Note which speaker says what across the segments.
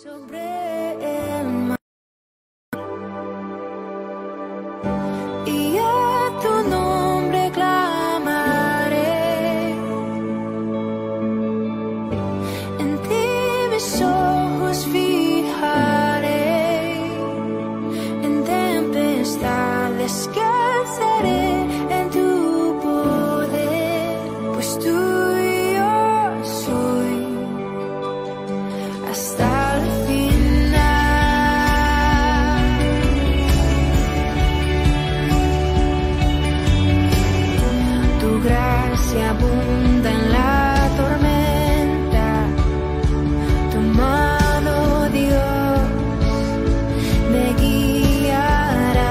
Speaker 1: Sobre el mar, y a tu nombre clamaré. En ti mis ojos fijaré. En tempestad descansaré en tu poder, pues tuyo soy hasta el final. Tu gracia abunda en la tormenta, tu mano, Dios, me guiará.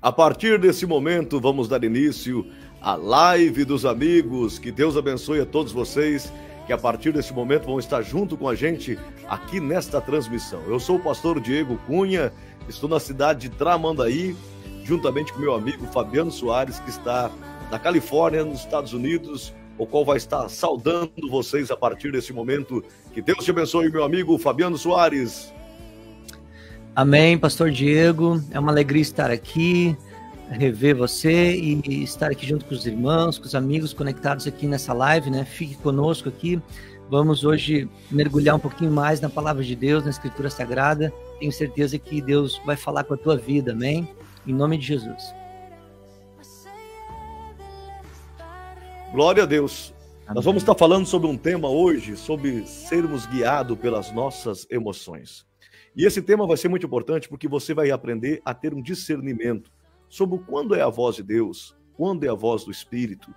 Speaker 2: A partir desse momento, vamos dar início à live dos amigos. Que Deus abençoe a todos vocês que a partir desse momento vão estar junto com a gente aqui nesta transmissão. Eu sou o pastor Diego Cunha, estou na cidade de Tramandaí, juntamente com meu amigo Fabiano Soares, que está na Califórnia, nos Estados Unidos, o qual vai estar saudando vocês a partir desse momento. Que Deus te abençoe, meu amigo Fabiano Soares.
Speaker 3: Amém, pastor Diego. É uma alegria estar aqui, rever você e estar aqui junto com os irmãos, com os amigos conectados aqui nessa live, né? Fique conosco aqui. Vamos hoje mergulhar um pouquinho mais na palavra de Deus, na Escritura Sagrada. Tenho certeza que Deus vai falar com a tua vida, amém? Em nome de Jesus.
Speaker 2: Glória a Deus. Nós vamos estar falando sobre um tema hoje, sobre sermos guiados pelas nossas emoções. E esse tema vai ser muito importante porque você vai aprender a ter um discernimento sobre quando é a voz de Deus, quando é a voz do Espírito.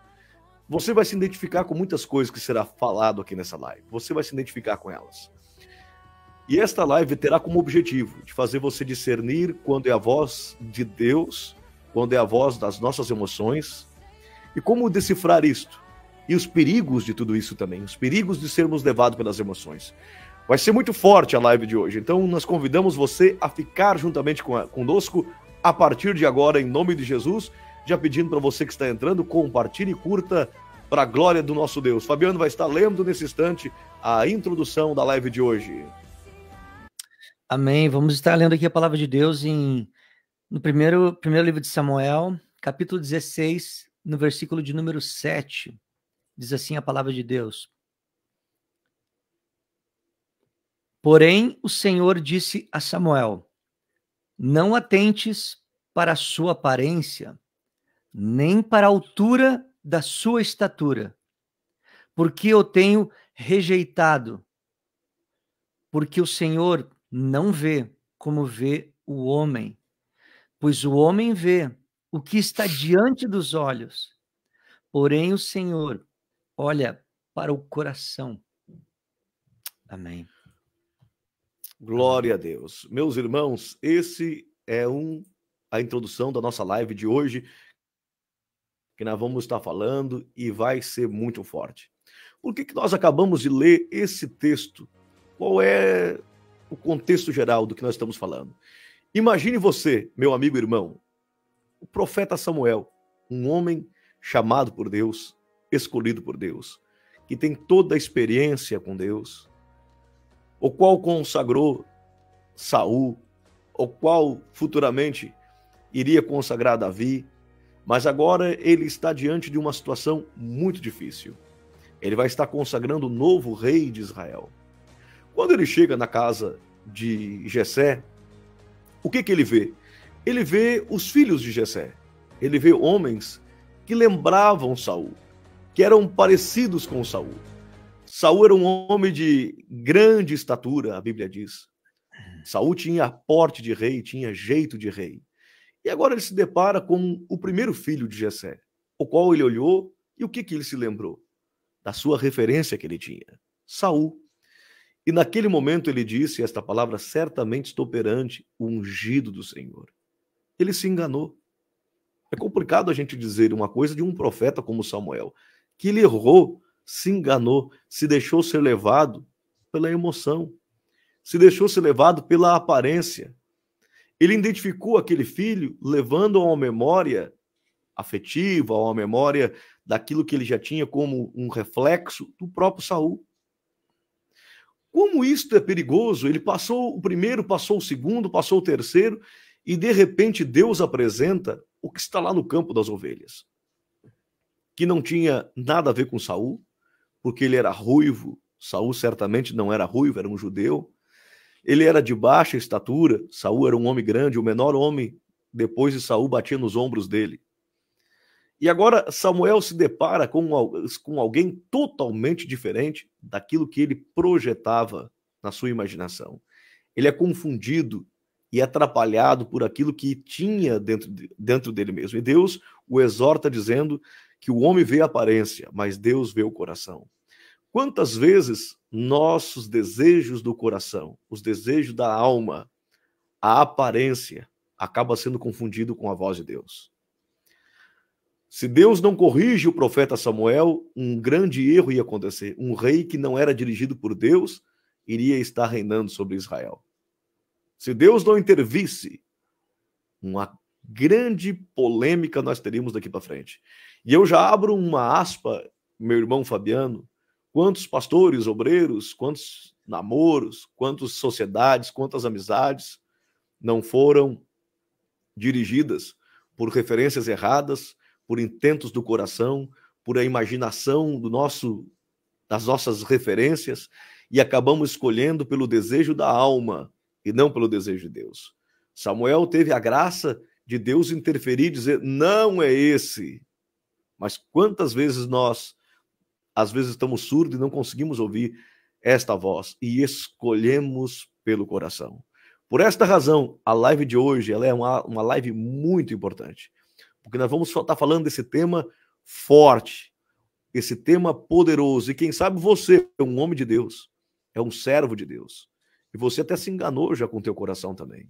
Speaker 2: Você vai se identificar com muitas coisas que será falado aqui nessa live. Você vai se identificar com elas. E esta live terá como objetivo de fazer você discernir quando é a voz de Deus, quando é a voz das nossas emoções, e como decifrar isto. E os perigos de tudo isso também, os perigos de sermos levados pelas emoções. Vai ser muito forte a live de hoje, então nós convidamos você a ficar juntamente conosco a partir de agora, em nome de Jesus, já pedindo para você que está entrando, compartilhe e curta para a glória do nosso Deus. Fabiano vai estar lendo nesse instante a introdução da live de hoje.
Speaker 3: Amém. Vamos estar lendo aqui a palavra de Deus no primeiro livro de Samuel, capítulo 16, no versículo de número 7. Diz assim a palavra de Deus. Porém, o Senhor disse a Samuel: não atentes para a sua aparência, nem para a altura da sua estatura, porque eu tenho rejeitado, porque o Senhor não vê como vê o homem, pois o homem vê o que está diante dos olhos, porém o Senhor olha para o coração. Amém.
Speaker 2: Glória a Deus. Meus irmãos, esse é a introdução da nossa live de hoje, que nós vamos estar falando e vai ser muito forte. Por que nós acabamos de ler esse texto? Qual é o contexto geral do que nós estamos falando? Imagine você, meu amigo e irmão, o profeta Samuel, um homem chamado por Deus, escolhido por Deus, que tem toda a experiência com Deus, o qual consagrou Saul, o qual futuramente iria consagrar Davi, mas agora ele está diante de uma situação muito difícil. Ele vai estar consagrando o novo rei de Israel. Quando ele chega na casa de Jessé, o que ele vê? Ele vê os filhos de Jessé. Ele vê homens que lembravam Saul, que eram parecidos com Saul. Saul era um homem de grande estatura, a Bíblia diz. Saul tinha porte de rei, tinha jeito de rei. E agora ele se depara com o primeiro filho de Jessé, o qual ele olhou e o que ele se lembrou? Da sua referência que ele tinha, Saul. E naquele momento ele disse esta palavra: certamente estou perante o ungido do Senhor. Ele se enganou. É complicado a gente dizer uma coisa de um profeta como Samuel, que ele errou, se enganou, se deixou ser levado pela emoção, se deixou ser levado pela aparência. Ele identificou aquele filho levando a uma memória afetiva, a uma memória daquilo que ele já tinha como um reflexo do próprio Saul. Como isto é perigoso, ele passou o primeiro, passou o segundo, passou o terceiro, e de repente Deus apresenta o que está lá no campo das ovelhas, que não tinha nada a ver com Saul, porque ele era ruivo. Saul certamente não era ruivo, era um judeu. Ele era de baixa estatura, Saul era um homem grande, o menor homem depois de Saul batia nos ombros dele. E agora Samuel se depara com alguém totalmente diferente daquilo que ele projetava na sua imaginação. Ele é confundido e atrapalhado por aquilo que tinha dentro dele mesmo. E Deus o exorta dizendo que o homem vê a aparência, mas Deus vê o coração. Quantas vezes nossos desejos do coração, os desejos da alma, a aparência, acaba sendo confundido com a voz de Deus? Se Deus não corrige o profeta Samuel, um grande erro ia acontecer. Um rei que não era dirigido por Deus iria estar reinando sobre Israel. Se Deus não intervisse, uma grande polêmica nós teríamos daqui para frente. E eu já abro uma aspa, meu irmão Fabiano, quantos pastores, obreiros, quantos namoros, quantas sociedades, quantas amizades não foram dirigidas por referências erradas, por intentos do coração, por a imaginação das nossas referências, e acabamos escolhendo pelo desejo da alma e não pelo desejo de Deus. Samuel teve a graça de Deus interferir e dizer, não é esse. Mas quantas vezes nós, às vezes, estamos surdos e não conseguimos ouvir esta voz e escolhemos pelo coração. Por esta razão, a live de hoje ela é uma live muito importante, porque nós vamos estar falando desse tema forte, esse tema poderoso. E quem sabe você é um homem de Deus, é um servo de Deus, e você até se enganou já com o teu coração também.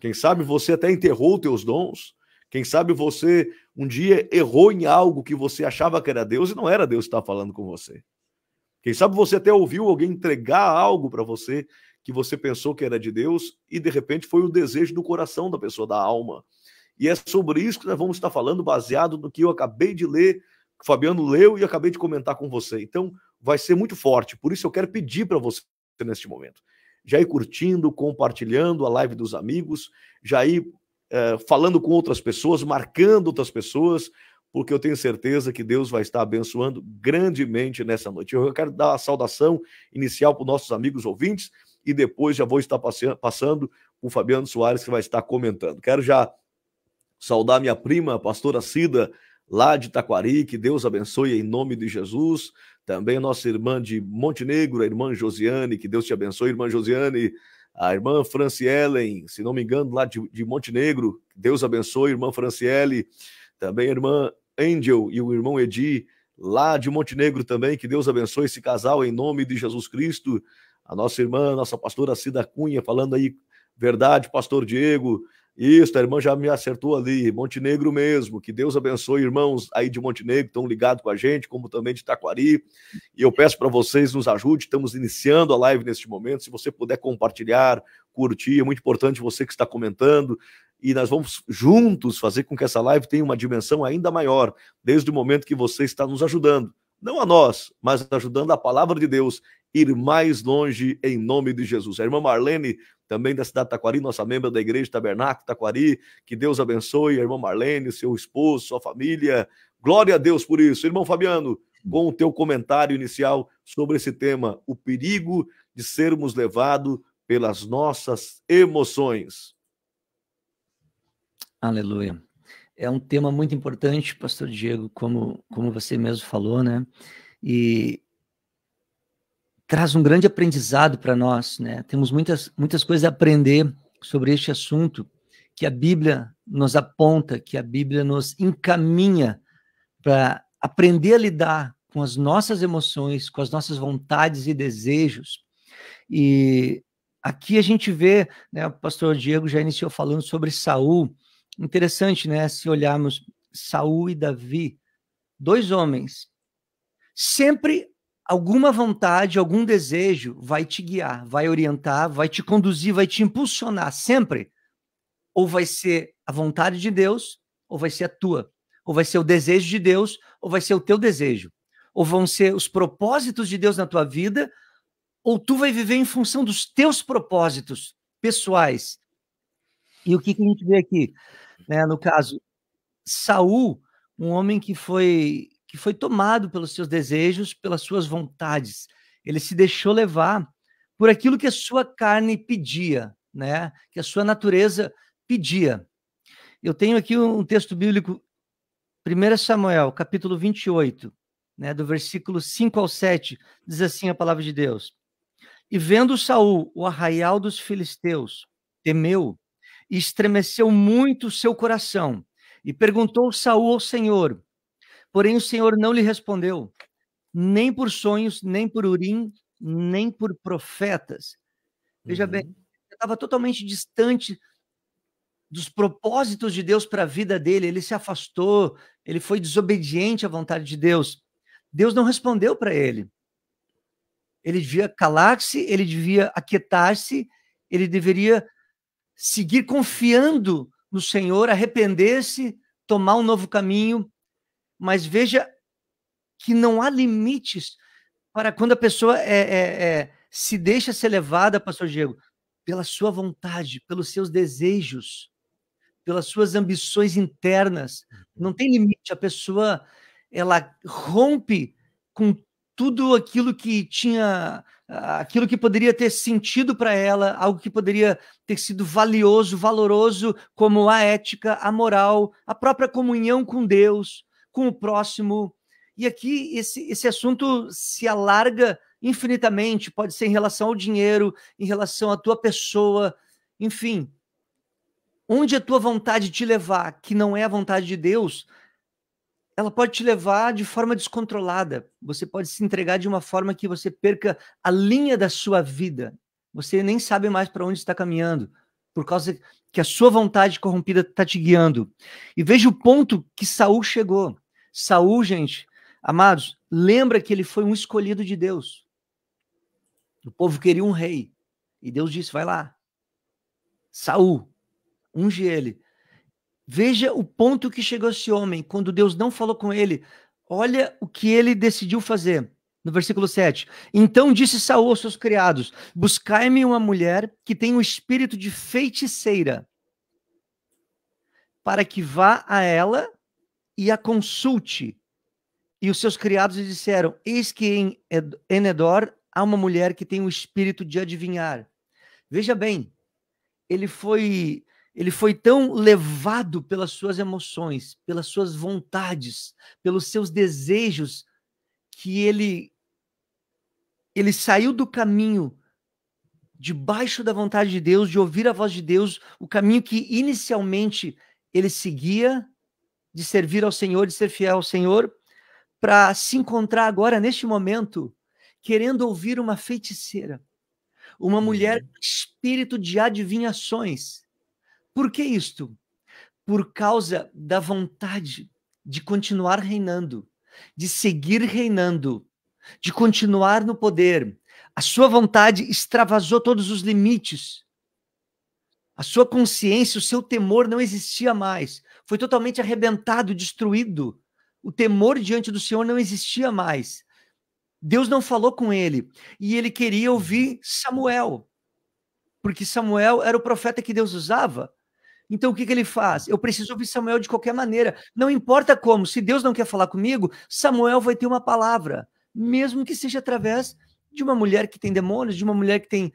Speaker 2: Quem sabe você até enterrou teus dons, quem sabe você um dia errou em algo que você achava que era Deus e não era Deus que estava falando com você. Quem sabe você até ouviu alguém entregar algo para você que você pensou que era de Deus e de repente foi o desejo do coração da pessoa, da alma. E é sobre isso que nós vamos estar falando, baseado no que eu acabei de ler, que o Fabiano leu e acabei de comentar com você. Então, vai ser muito forte. Por isso eu quero pedir para você, neste momento, já ir curtindo, compartilhando a live dos amigos, já ir falando com outras pessoas, marcando outras pessoas, porque eu tenho certeza que Deus vai estar abençoando grandemente nessa noite. Eu quero dar a saudação inicial para os nossos amigos ouvintes e depois já vou estar passando o Fabiano Soares, que vai estar comentando. Quero já saudar minha prima, a pastora Cida, lá de Taquari, que Deus abençoe em nome de Jesus. Também a nossa irmã de Montenegro, a irmã Josiane, que Deus te abençoe, irmã Josiane. A irmã Francielen, se não me engano, lá de Montenegro, Deus abençoe, irmã Franciele. Também a irmã Angel e o irmão Edi, lá de Montenegro também, que Deus abençoe esse casal em nome de Jesus Cristo. A nossa irmã, nossa pastora Cida Cunha, falando aí, verdade, pastor Diego. Isso, a irmã já me acertou ali, Montenegro mesmo, que Deus abençoe, irmãos aí de Montenegro, estão ligados com a gente, como também de Taquari, e eu peço para vocês, nos ajude, estamos iniciando a live neste momento, se você puder compartilhar, curtir, é muito importante você que está comentando, e nós vamos juntos fazer com que essa live tenha uma dimensão ainda maior, desde o momento que você está nos ajudando, não a nós, mas ajudando a palavra de Deus, ir mais longe em nome de Jesus. A irmã Marlene, também da cidade de Taquari, nossa membro da Igreja Tabernáculo Taquari, que Deus abençoe a irmã Marlene, seu esposo, sua família, glória a Deus por isso. Irmão Fabiano, com o teu comentário inicial sobre esse tema, o perigo de sermos levados pelas nossas emoções.
Speaker 3: Aleluia. É um tema muito importante, pastor Diego, como você mesmo falou, né? E traz um grande aprendizado para nós, né? Temos muitas coisas a aprender sobre este assunto, que a Bíblia nos aponta, que a Bíblia nos encaminha para aprender a lidar com as nossas emoções, com as nossas vontades e desejos. E aqui a gente vê, né, o pastor Diego já iniciou falando sobre Saul. Interessante, né, se olharmos Saul e Davi, dois homens, sempre alguma vontade, algum desejo vai te guiar, vai orientar, vai te conduzir, vai te impulsionar, sempre. Ou vai ser a vontade de Deus, ou vai ser a tua. Ou vai ser o desejo de Deus, ou vai ser o teu desejo. Ou vão ser os propósitos de Deus na tua vida, ou tu vai viver em função dos teus propósitos pessoais. E o que a gente vê aqui, né? No caso, Saul, um homem que foi tomado pelos seus desejos, pelas suas vontades. Ele se deixou levar por aquilo que a sua carne pedia, né? Que a sua natureza pedia. Eu tenho aqui um texto bíblico, 1 Samuel, capítulo 28, né, do versículo 5 ao 7, diz assim a palavra de Deus: E vendo Saul o arraial dos filisteus, temeu e estremeceu muito o seu coração, e perguntou Saul ao Senhor. Porém o Senhor não lhe respondeu, nem por sonhos, nem por Urim, nem por profetas. Veja bem, ele estava totalmente distante dos propósitos de Deus para a vida dele, ele se afastou, ele foi desobediente à vontade de Deus. Deus não respondeu para ele. Ele devia calar-se, ele devia aquietar-se, ele deveria seguir confiando no Senhor, arrepender-se, tomar um novo caminho. Mas veja que não há limites para quando a pessoa se deixa ser levada, pastor Diego, pela sua vontade, pelos seus desejos, pelas suas ambições internas. Não tem limite. A pessoa, ela rompe com tudo aquilo que tinha, aquilo que poderia ter sentido para ela, algo que poderia ter sido valioso, valoroso, como a ética, a moral, a própria comunhão com Deus, com o próximo. E aqui esse assunto se alarga infinitamente, pode ser em relação ao dinheiro, em relação à tua pessoa, enfim. Onde a tua vontade te levar, que não é a vontade de Deus, ela pode te levar de forma descontrolada. Você pode se entregar de uma forma que você perca a linha da sua vida. Você nem sabe mais para onde está caminhando, por causa que a sua vontade corrompida está te guiando. E veja o ponto que Saul chegou. Saul, gente, amados, lembra que ele foi um escolhido de Deus. O povo queria um rei. E Deus disse, vai lá. Saul, unge ele. Veja o ponto que chegou esse homem, quando Deus não falou com ele. Olha o que ele decidiu fazer. No versículo 7. Então disse Saul aos seus criados, buscai-me uma mulher que tenha um espírito de feiticeira, para que vá a ela e a consulte. E os seus criados lhe disseram, eis que em Enedor há uma mulher que tem um espírito de adivinhar. Veja bem, ele foi tão levado pelas suas emoções, pelas suas vontades, pelos seus desejos, que ele saiu do caminho debaixo da vontade de Deus, de ouvir a voz de Deus, o caminho que inicialmente ele seguia, de servir ao Senhor, de ser fiel ao Senhor, para se encontrar agora, neste momento, querendo ouvir uma feiticeira, uma mulher com espírito de adivinhações. Por que isto? Por causa da vontade de continuar reinando, de seguir reinando, de continuar no poder. A sua vontade extravasou todos os limites. A sua consciência, o seu temor não existia mais. Foi totalmente arrebentado, destruído. O temor diante do Senhor não existia mais. Deus não falou com ele. E ele queria ouvir Samuel, porque Samuel era o profeta que Deus usava. Então, o que ele faz? Eu preciso ouvir Samuel de qualquer maneira. Não importa como. Se Deus não quer falar comigo, Samuel vai ter uma palavra, mesmo que seja através de uma mulher que tem demônios, de uma mulher que tem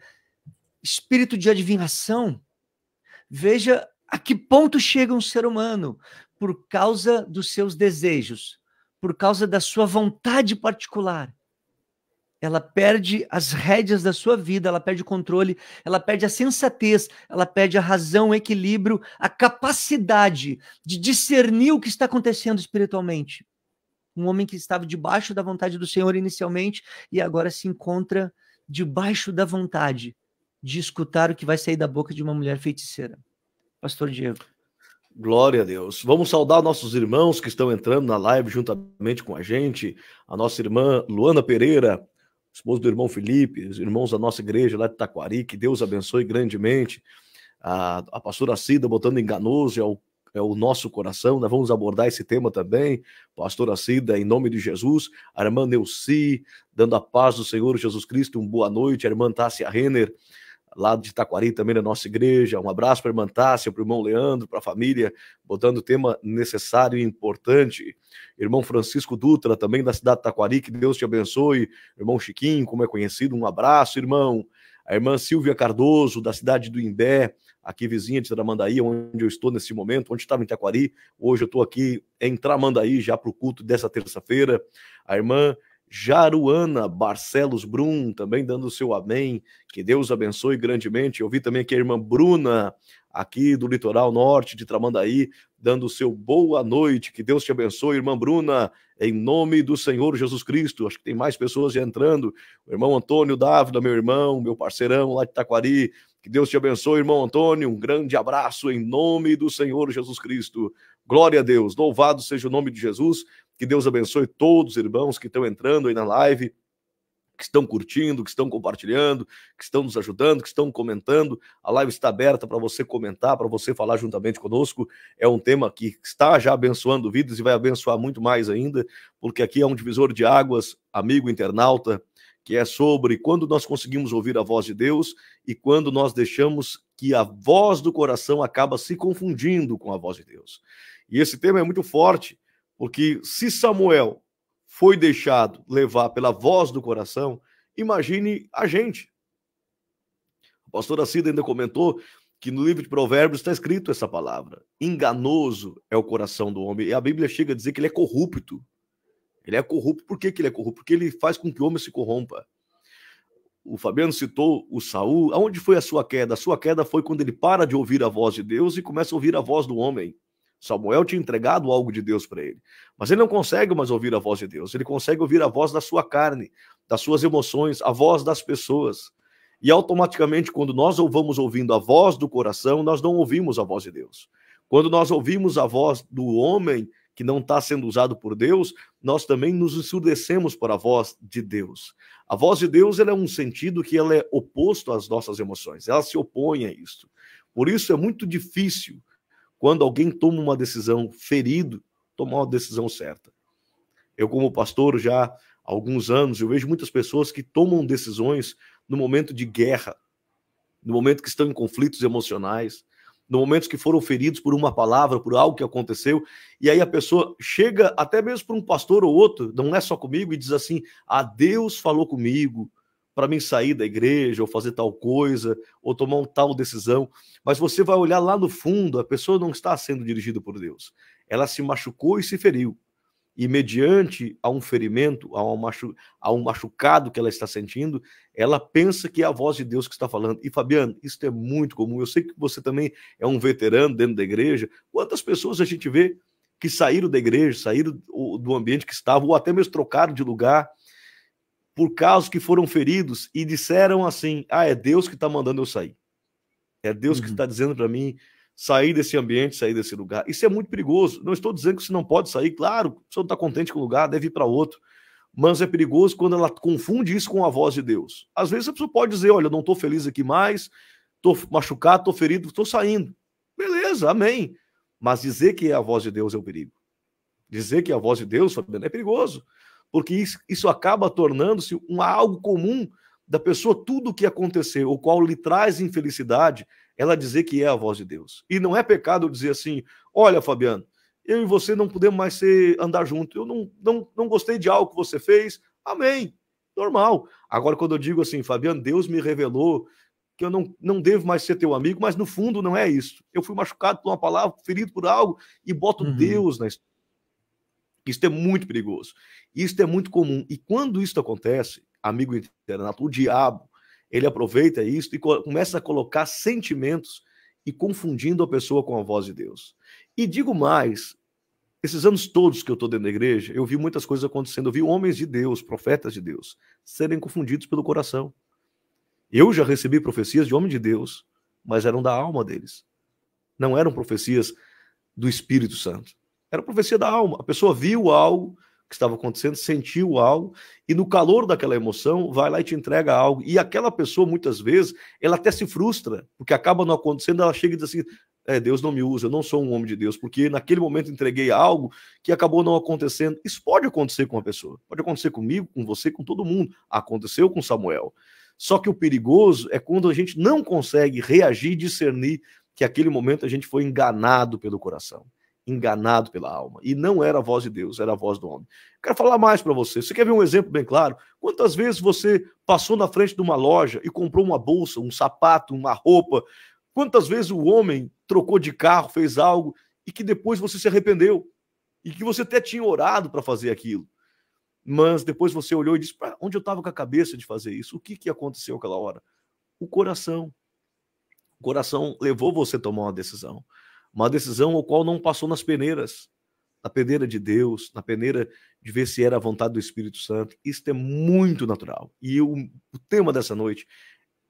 Speaker 3: espírito de adivinhação. Veja a que ponto chega um ser humano por causa dos seus desejos, por causa da sua vontade particular. Ela perde as rédeas da sua vida, ela perde o controle, ela perde a sensatez, ela perde a razão, o equilíbrio, a capacidade de discernir o que está acontecendo espiritualmente. Um homem que estava debaixo da vontade do Senhor inicialmente e agora se encontra debaixo da vontade de escutar o que vai sair da boca de uma mulher feiticeira. Pastor Diego.
Speaker 2: Glória a Deus. Vamos saudar nossos irmãos que estão entrando na live juntamente com a gente. A nossa irmã Luana Pereira, esposo do irmão Felipe, os irmãos da nossa igreja lá de Taquari, que Deus abençoe grandemente. A pastora Cida botando Enganoso, é o nosso coração. Nós vamos abordar esse tema também. Pastora Cida, em nome de Jesus. A irmã Neuci, dando a paz do Senhor Jesus Cristo, uma boa noite. A irmã Tássia Renner, lá de Taquari, também na nossa igreja. Um abraço para a irmã Tássia, para o irmão Leandro, para a família, botando o tema necessário e importante. Irmão Francisco Dutra, também da cidade de Taquari, que Deus te abençoe. Irmão Chiquinho, como é conhecido, um abraço, irmão. A irmã Silvia Cardoso, da cidade do Imbé, aqui vizinha de Tramandaí, onde eu estou nesse momento, onde estava em Taquari. Hoje eu estou aqui em Tramandaí, já para o culto dessa terça-feira. A irmã Jaruana Barcelos Brum, também dando o seu amém. Que Deus abençoe grandemente. Eu vi também aqui a irmã Bruna, aqui do litoral norte de Tramandaí, dando o seu boa noite. Que Deus te abençoe, irmã Bruna, em nome do Senhor Jesus Cristo. Acho que tem mais pessoas já entrando. O irmão Antônio Dávila, meu irmão, meu parceirão lá de Taquari. Que Deus te abençoe, irmão Antônio. Um grande abraço em nome do Senhor Jesus Cristo. Glória a Deus. Louvado seja o nome de Jesus. Que Deus abençoe todos os irmãos que estão entrando aí na live, que estão curtindo, que estão compartilhando, que estão nos ajudando, que estão comentando. A live está aberta para você comentar, para você falar juntamente conosco. É um tema que está já abençoando vidas e vai abençoar muito mais ainda, porque aqui é um divisor de águas, amigo internauta, que é sobre quando nós conseguimos ouvir a voz de Deus e quando nós deixamos que a voz do coração acaba se confundindo com a voz de Deus. E esse tema é muito forte, porque se Samuel foi deixado levar pela voz do coração, imagine a gente. A pastora Cida ainda comentou que no livro de Provérbios está escrito essa palavra: enganoso é o coração do homem. E a Bíblia chega a dizer que ele é corrupto. Ele é corrupto. Por que ele é corrupto? Porque ele faz com que o homem se corrompa. O Fabiano citou o Saul. Aonde foi a sua queda? A sua queda foi quando ele para de ouvir a voz de Deus e começa a ouvir a voz do homem. Samuel tinha entregado algo de Deus para ele, mas ele não consegue mais ouvir a voz de Deus. Ele consegue ouvir a voz da sua carne, das suas emoções, a voz das pessoas. E automaticamente, quando nós vamos ouvindo a voz do coração, nós não ouvimos a voz de Deus. Quando nós ouvimos a voz do homem que não está sendo usado por Deus, nós também nos ensurdecemos para a voz de Deus. A voz de Deus, ela é um sentido que ela é oposto às nossas emoções. Ela se opõe a isso. Por isso é muito difícil, quando alguém toma uma decisão ferido, tomar uma decisão certa. Eu, como pastor, já há alguns anos, eu vejo muitas pessoas que tomam decisões no momento de guerra, no momento que estão em conflitos emocionais, no momento que foram feridos por uma palavra, por algo que aconteceu, e aí a pessoa chega até mesmo para um pastor ou outro, não é só comigo, e diz assim: Deus falou comigo para mim sair da igreja, ou fazer tal coisa, ou tomar uma tal decisão. Mas você vai olhar lá no fundo, a pessoa não está sendo dirigida por Deus. Ela se machucou e se feriu. E mediante a um ferimento, a um machucado que ela está sentindo, ela pensa que é a voz de Deus que está falando. E Fabiano, isso é muito comum. Eu sei que você também é um veterano dentro da igreja. Quantas pessoas a gente vê que saíram da igreja, saíram do ambiente que estavam, ou até mesmo trocaram de lugar, por causa que foram feridos e disseram assim: é Deus que está mandando eu sair. É Deus que está dizendo para mim sair desse ambiente, sair desse lugar. Isso é muito perigoso. Não estou dizendo que você não pode sair. Claro, a pessoa está contente com o lugar, deve ir para outro. Mas é perigoso quando ela confunde isso com a voz de Deus. Às vezes a pessoa pode dizer: olha, não estou feliz aqui mais, estou machucado, estou ferido, estou saindo. Beleza, amém. Mas dizer que é a voz de Deus é o perigo. Dizer que é a voz de Deus, Fabiano, é perigoso. Porque isso acaba tornando-se algo comum da pessoa, tudo o que aconteceu, o qual lhe traz infelicidade, ela dizer que é a voz de Deus. E não é pecado dizer assim: olha, Fabiano, eu e você não podemos mais andar juntos, eu não gostei de algo que você fez, amém, normal. Agora, quando eu digo assim: Fabiano, Deus me revelou que eu não devo mais ser teu amigo, mas no fundo não é isso. Eu fui machucado por uma palavra, ferido por algo, e boto Deus na história. Isso é muito perigoso. Isso é muito comum. E quando isso acontece, amigo internauta, o diabo, ele aproveita isso e começa a colocar sentimentos e confundindo a pessoa com a voz de Deus. E digo mais, esses anos todos que eu estou dentro da igreja, eu vi muitas coisas acontecendo. Eu vi homens de Deus, profetas de Deus, serem confundidos pelo coração. Eu já recebi profecias de homem de Deus, mas eram da alma deles. Não eram profecias do Espírito Santo. Era profecia da alma. A pessoa viu algo que estava acontecendo, sentiu algo, e no calor daquela emoção, vai lá e te entrega algo. E aquela pessoa, muitas vezes, ela até se frustra, porque acaba não acontecendo, ela chega e diz assim: Deus não me usa, eu não sou um homem de Deus, porque naquele momento entreguei algo que acabou não acontecendo. Isso pode acontecer com uma pessoa, pode acontecer comigo, com você, com todo mundo. Aconteceu com Samuel. Só que o perigoso é quando a gente não consegue reagir e discernir que naquele momento a gente foi enganado pelo coração, enganado pela alma. E não era a voz de Deus, era a voz do homem. Quero falar mais para você. Você quer ver um exemplo bem claro? Quantas vezes você passou na frente de uma loja e comprou uma bolsa, um sapato, uma roupa? Quantas vezes o homem trocou de carro, fez algo e que depois você se arrependeu? E que você até tinha orado para fazer aquilo. Mas depois você olhou e disse, onde eu estava com a cabeça de fazer isso? O que aconteceu aquela hora? O coração. O coração levou você a tomar uma decisão ao qual não passou nas peneiras, na peneira de Deus, na peneira de ver se era a vontade do Espírito Santo. Isso é muito natural. E o tema dessa noite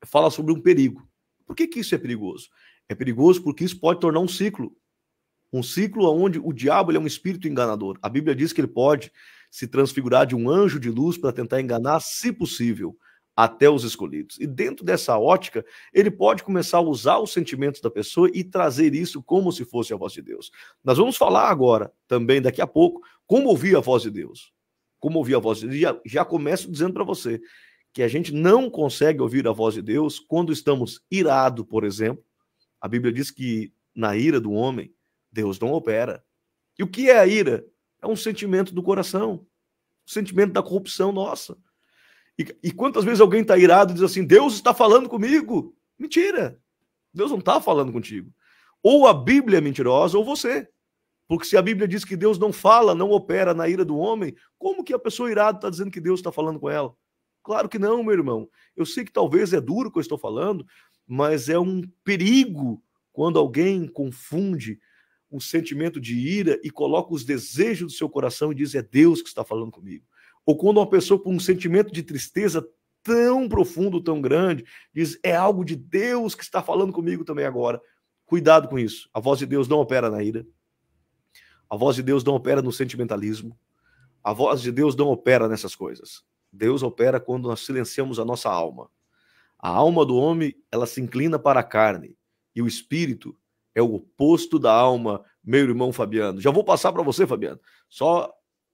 Speaker 2: fala sobre um perigo. Por que isso é perigoso? É perigoso porque isso pode tornar um ciclo onde o diabo ele é um espírito enganador. A Bíblia diz que ele pode se transfigurar de um anjo de luz para tentar enganar, se possível, até os escolhidos. E dentro dessa ótica, ele pode começar a usar os sentimentos da pessoa e trazer isso como se fosse a voz de Deus. Nós vamos falar agora, também daqui a pouco, como ouvir a voz de Deus. Como ouvir a voz de Deus. Já começo dizendo para você que a gente não consegue ouvir a voz de Deus quando estamos irados, por exemplo. A Bíblia diz que na ira do homem, Deus não opera. E o que é a ira? É um sentimento do coração, um sentimento da corrupção nossa. E quantas vezes alguém está irado e diz assim, Deus está falando comigo? Mentira! Deus não está falando contigo. Ou a Bíblia é mentirosa, ou você. Porque se a Bíblia diz que Deus não fala, não opera na ira do homem, como que a pessoa irada está dizendo que Deus está falando com ela? Claro que não, meu irmão. Eu sei que talvez é duro o que eu estou falando, mas é um perigo quando alguém confunde o sentimento de ira e coloca os desejos do seu coração e diz, é Deus que está falando comigo. Ou quando uma pessoa com um sentimento de tristeza tão profundo, tão grande, diz, é algo de Deus que está falando comigo também agora. Cuidado com isso. A voz de Deus não opera na ira. A voz de Deus não opera no sentimentalismo. A voz de Deus não opera nessas coisas. Deus opera quando nós silenciamos a nossa alma. A alma do homem, ela se inclina para a carne. E o espírito é o oposto da alma, meu irmão Fabiano. Já vou passar para você, Fabiano. Só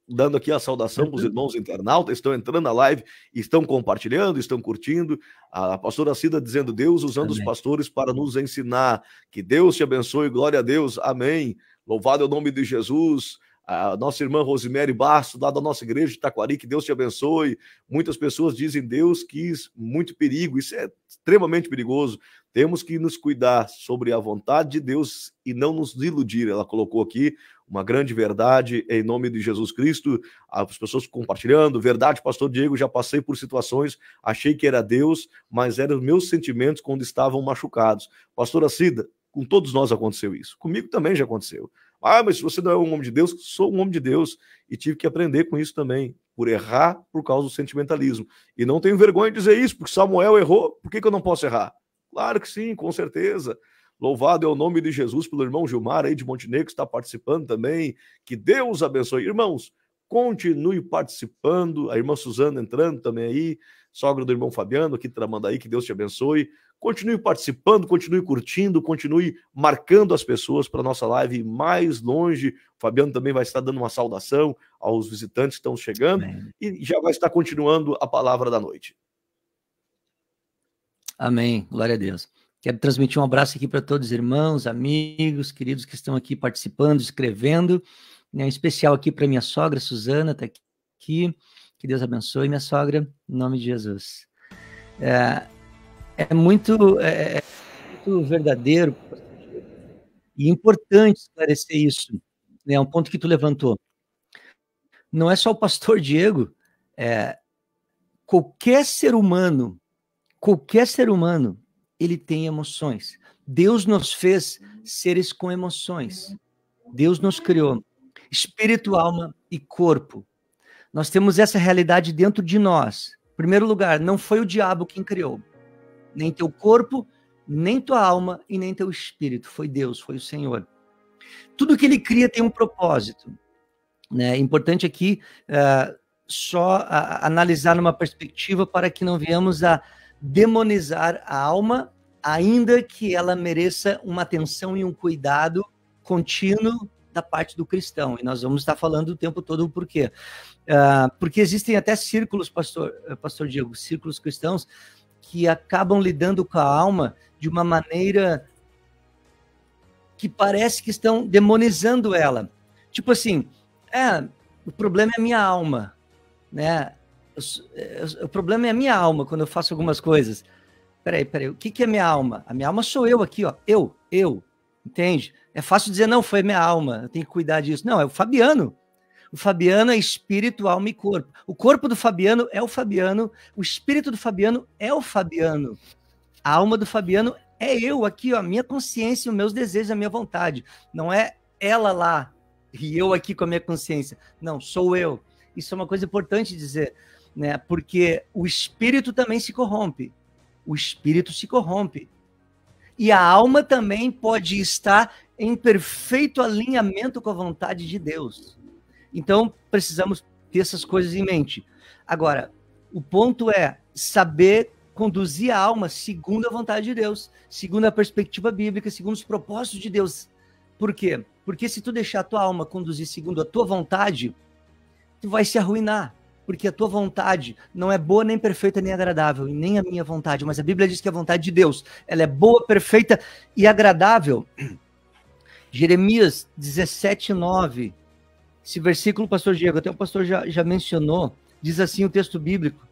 Speaker 2: dando aqui a saudação para os irmãos internautas, estão entrando na live, estão compartilhando, estão curtindo. A pastora Cida dizendo, Deus usando Amém. Os pastores para nos ensinar. Que Deus te abençoe, glória a Deus. Amém. Louvado é o nome de Jesus. A nossa irmã Rosemary Bastos, lá da nossa igreja de Taquari, que Deus te abençoe. Muitas pessoas dizem, Deus quis muito perigo. Isso é extremamente perigoso. Temos que nos cuidar sobre a vontade de Deus e não nos iludir. Ela colocou aqui uma grande verdade em nome de Jesus Cristo. As pessoas compartilhando. Verdade, pastor Diego, já passei por situações, achei que era Deus, mas eram os meus sentimentos quando estavam machucados. Pastora Cida, com todos nós aconteceu isso. Comigo também já aconteceu. Mas se você não é um homem de Deus, sou um homem de Deus e tive que aprender com isso também, por errar por causa do sentimentalismo. E não tenho vergonha de dizer isso, porque Samuel errou, por que eu não posso errar? Claro que sim, com certeza. Louvado é o nome de Jesus pelo irmão Gilmar aí de Montenegro, que está participando também. Que Deus abençoe. Irmãos, continue participando. A irmã Suzana entrando também aí, sogra do irmão Fabiano aqui de Tramandaí, que Deus te abençoe. Continue participando, continue curtindo, continue marcando as pessoas para a nossa live ir mais longe. O Fabiano também vai estar dando uma saudação aos visitantes que estão chegando. Amém. E já vai estar continuando a palavra da noite.
Speaker 3: Amém, glória a Deus. Quero transmitir um abraço aqui para todos os irmãos, amigos, queridos que estão aqui participando, escrevendo. Em especial aqui para minha sogra, Suzana, está aqui. Que Deus abençoe minha sogra, em nome de Jesus. É muito verdadeiro e importante esclarecer isso. É um ponto que tu levantou. Não é só o pastor Diego, qualquer ser humano, ele tem emoções. Deus nos fez seres com emoções. Deus nos criou espírito, alma e corpo. Nós temos essa realidade dentro de nós. Em primeiro lugar, não foi o diabo quem criou. Nem teu corpo, nem tua alma e nem teu espírito. Foi Deus, foi o Senhor. Tudo que ele cria tem um propósito. É importante aqui analisar numa perspectiva para que não venhamos a demonizar a alma ainda que ela mereça uma atenção e um cuidado contínuo da parte do cristão. E nós vamos estar falando o tempo todo o porquê. Porque existem até círculos, pastor Diego, círculos cristãos que acabam lidando com a alma de uma maneira que parece que estão demonizando ela. Tipo assim, o problema é a minha alma, né? O problema é a minha alma quando eu faço algumas coisas. Peraí, o que é minha alma? A minha alma sou eu aqui, ó. Eu, entende? É fácil dizer, não, foi minha alma, eu tenho que cuidar disso. Não, é o Fabiano. O Fabiano é espírito, alma e corpo. O corpo do Fabiano é o Fabiano, o espírito do Fabiano é o Fabiano. A alma do Fabiano é eu aqui, ó, a minha consciência, os meus desejos, a minha vontade. Não é ela lá e eu aqui com a minha consciência. Não, sou eu. Isso é uma coisa importante dizer, né? Porque o espírito também se corrompe. O espírito se corrompe. E a alma também pode estar em perfeito alinhamento com a vontade de Deus. Então, precisamos ter essas coisas em mente. Agora, o ponto é saber conduzir a alma segundo a vontade de Deus, segundo a perspectiva bíblica, segundo os propósitos de Deus. Por quê? Porque se tu deixar a tua alma conduzir segundo a tua vontade, tu vai se arruinar. Porque a tua vontade não é boa, nem perfeita, nem agradável, e nem a minha vontade. Mas a Bíblia diz que a vontade de Deus, ela é boa, perfeita e agradável. Jeremias 17:9. Esse versículo, pastor Diego, até o pastor já mencionou, diz assim o texto bíblico,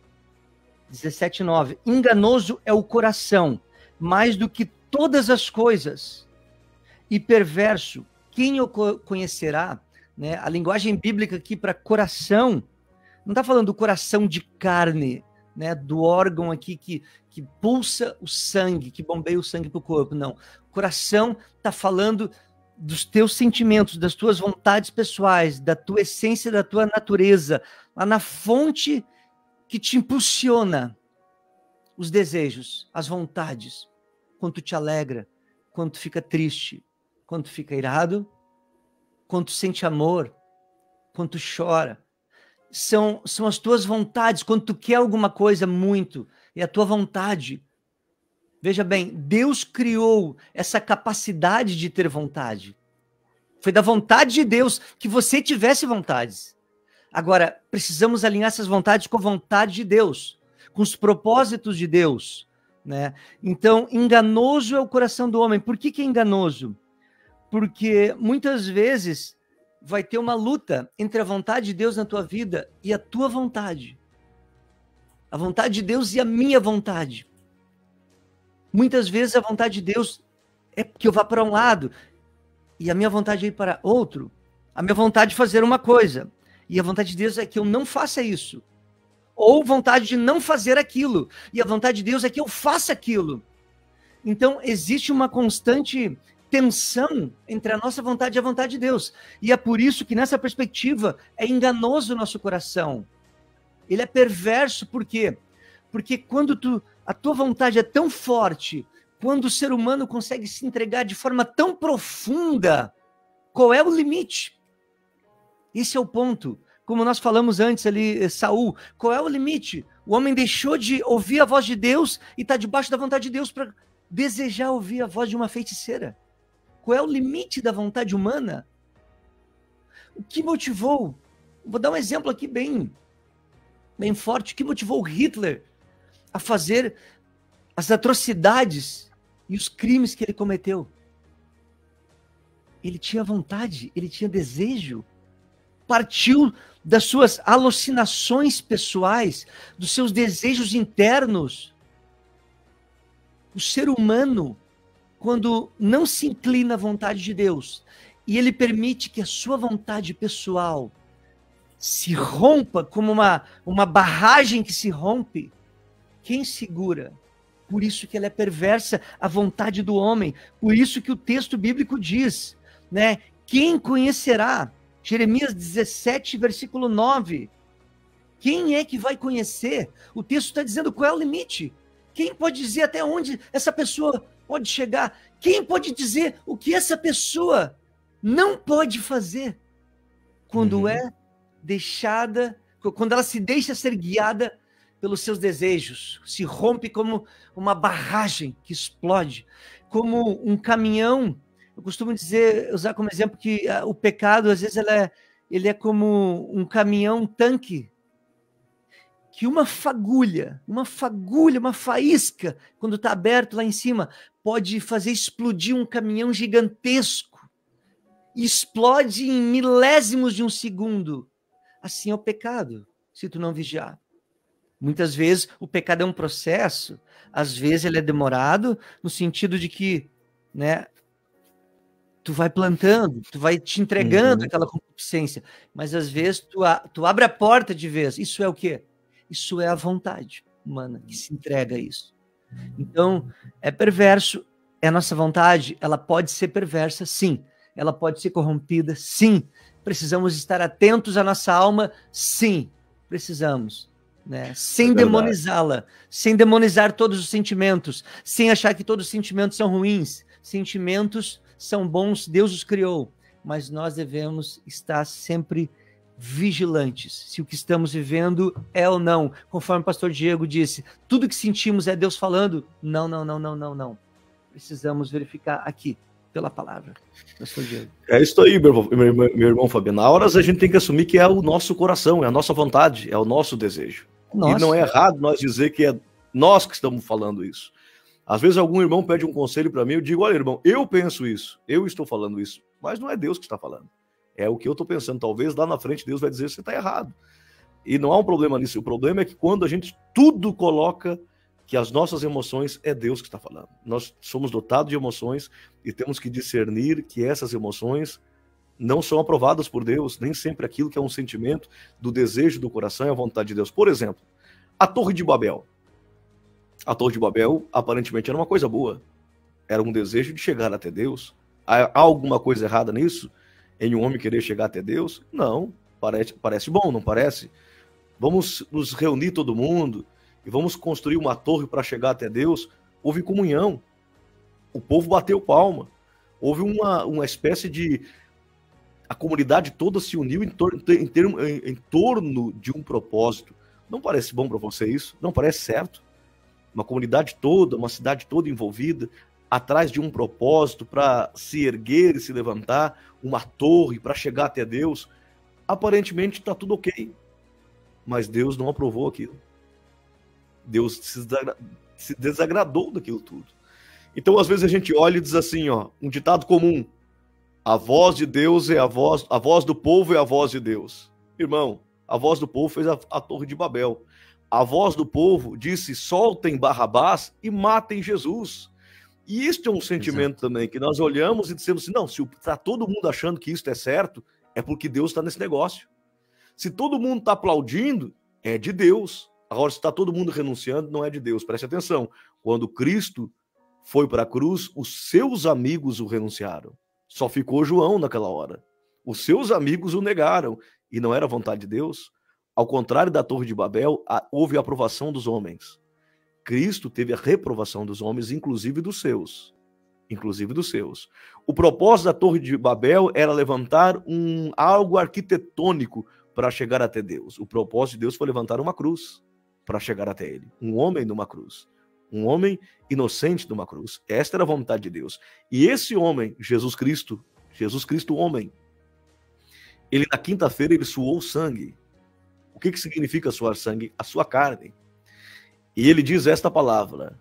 Speaker 3: 17:9. Enganoso é o coração, mais do que todas as coisas, e perverso, quem o conhecerá? Né? A linguagem bíblica aqui para coração, não está falando do coração de carne, né? Do órgão aqui que pulsa o sangue, que bombeia o sangue para o corpo, não. O coração está falando dos teus sentimentos, das tuas vontades pessoais, da tua essência, da tua natureza, lá na fonte que te impulsiona os desejos, as vontades, quando tu te alegra, quando tu fica triste, quando tu fica irado, quando tu sente amor, quando tu chora. São as tuas vontades, quando tu quer alguma coisa muito, é a tua vontade. Veja bem, Deus criou essa capacidade de ter vontade. Foi da vontade de Deus que você tivesse vontades. Agora, precisamos alinhar essas vontades com a vontade de Deus, com os propósitos de Deus, né? Então, enganoso é o coração do homem. Por que é enganoso? Porque muitas vezes vai ter uma luta entre a vontade de Deus na tua vida e a tua vontade. A vontade de Deus e a minha vontade. Muitas vezes a vontade de Deus é que eu vá para um lado e a minha vontade é ir para outro. A minha vontade de fazer uma coisa e a vontade de Deus é que eu não faça isso. Ou vontade de não fazer aquilo e a vontade de Deus é que eu faça aquilo. Então existe uma constante tensão entre a nossa vontade e a vontade de Deus. E é por isso que nessa perspectiva é enganoso o nosso coração. Ele é perverso, por quê? Porque quando a tua vontade é tão forte, quando o ser humano consegue se entregar de forma tão profunda, qual é o limite? Esse é o ponto. Como nós falamos antes ali, Saul, qual é o limite? O homem deixou de ouvir a voz de Deus e está debaixo da vontade de Deus para desejar ouvir a voz de uma feiticeira. Qual é o limite da vontade humana? O que motivou? Vou dar um exemplo aqui bem forte. O que motivou Hitler a fazer as atrocidades e os crimes que ele cometeu? Ele tinha vontade, ele tinha desejo, partiu das suas alucinações pessoais, dos seus desejos internos. O ser humano, quando não se inclina à vontade de Deus, e ele permite que a sua vontade pessoal se rompa como uma barragem que se rompe, quem segura? Por isso que ela é perversa, a vontade do homem. Por isso que o texto bíblico diz, né? Quem conhecerá? Jeremias 17, versículo 9. Quem é que vai conhecer? O texto está dizendo qual é o limite. Quem pode dizer até onde essa pessoa pode chegar? Quem pode dizer o que essa pessoa não pode fazer quando é deixada, quando ela se deixa ser guiada pelos seus desejos, se rompe como uma barragem que explode, como um caminhão. Eu costumo usar como exemplo que o pecado, às vezes, ele é como um caminhão-tanque, que uma fagulha, uma faísca, quando está aberto lá em cima, pode fazer explodir um caminhão gigantesco. Explode em milésimos de um segundo. Assim é o pecado, se tu não vigiar. Muitas vezes o pecado é um processo, às vezes ele é demorado, no sentido de que, né, tu vai plantando, tu vai te entregando aquela concupiscência, mas às vezes tu abre a porta de vez. Isso é o quê? Isso é a vontade humana que se entrega a isso. Então, é perverso, é a nossa vontade, ela pode ser perversa, sim. Ela pode ser corrompida, sim. Precisamos estar atentos à nossa alma, sim. Precisamos, né? Sem demonizá-la, sem demonizar todos os sentimentos, sem achar que todos os sentimentos são ruins. Sentimentos são bons, Deus os criou, mas nós devemos estar sempre vigilantes, se o que estamos vivendo é ou não. Conforme o pastor Diego disse, tudo que sentimos é Deus falando? Não. Precisamos verificar aqui, pela palavra. Pastor Diego.
Speaker 2: É isso aí, meu irmão Fabiano. Na horas a gente tem que assumir que é o nosso coração, é a nossa vontade, é o nosso desejo. Nossa. E não é errado nós dizer que é nós que estamos falando isso. Às vezes algum irmão pede um conselho para mim, eu digo, olha, irmão, eu penso isso, eu estou falando isso, mas não é Deus que está falando. É o que eu estou pensando. Talvez lá na frente Deus vai dizer que você está errado. E não há um problema nisso. O problema é que quando a gente tudo coloca que as nossas emoções é Deus que está falando. Nós somos dotados de emoções e temos que discernir que essas emoções não são aprovadas por Deus. Nem sempre aquilo que é um sentimento do desejo do coração é a vontade de Deus. Por exemplo, a Torre de Babel. A Torre de Babel aparentemente era uma coisa boa. Era um desejo de chegar até Deus. Há alguma coisa errada nisso? Em um homem querer chegar até Deus? Não, parece bom, não parece? Vamos nos reunir todo mundo e vamos construir uma torre para chegar até Deus. Houve comunhão, o povo bateu palma, houve uma espécie de... A comunidade toda se uniu em torno de um propósito. Não parece bom para você isso? Não parece certo? Uma comunidade toda, uma cidade toda envolvida, atrás de um propósito para se erguer e se levantar, uma torre para chegar até Deus. Aparentemente está tudo ok, mas Deus não aprovou aquilo. Deus se desagradou daquilo tudo. Então às vezes a gente olha e diz assim, ó, um ditado comum: a voz de Deus é a voz do povo é a voz de Deus. Irmão, a voz do povo fez a Torre de Babel. A voz do povo disse: soltem Barrabás e matem Jesus. E este é um sentimento também, que nós olhamos e dizemos assim, não, se está todo mundo achando que isso é certo, é porque Deus está nesse negócio. Se todo mundo está aplaudindo, é de Deus. Agora, se está todo mundo renunciando, não é de Deus. Preste atenção, quando Cristo foi para a cruz, os seus amigos o renunciaram. Só ficou João naquela hora. Os seus amigos o negaram, e não era vontade de Deus. Ao contrário da Torre de Babel, houve a aprovação dos homens. Cristo teve a reprovação dos homens, inclusive dos seus. O propósito da Torre de Babel era levantar algo arquitetônico para chegar até Deus. O propósito de Deus foi levantar uma cruz para chegar até ele. Um homem numa cruz. Um homem inocente numa cruz. Esta era a vontade de Deus. E esse homem, Jesus Cristo homem, ele na quinta-feira ele suou sangue. O que significa suar sangue? A sua carne. E ele diz esta palavra: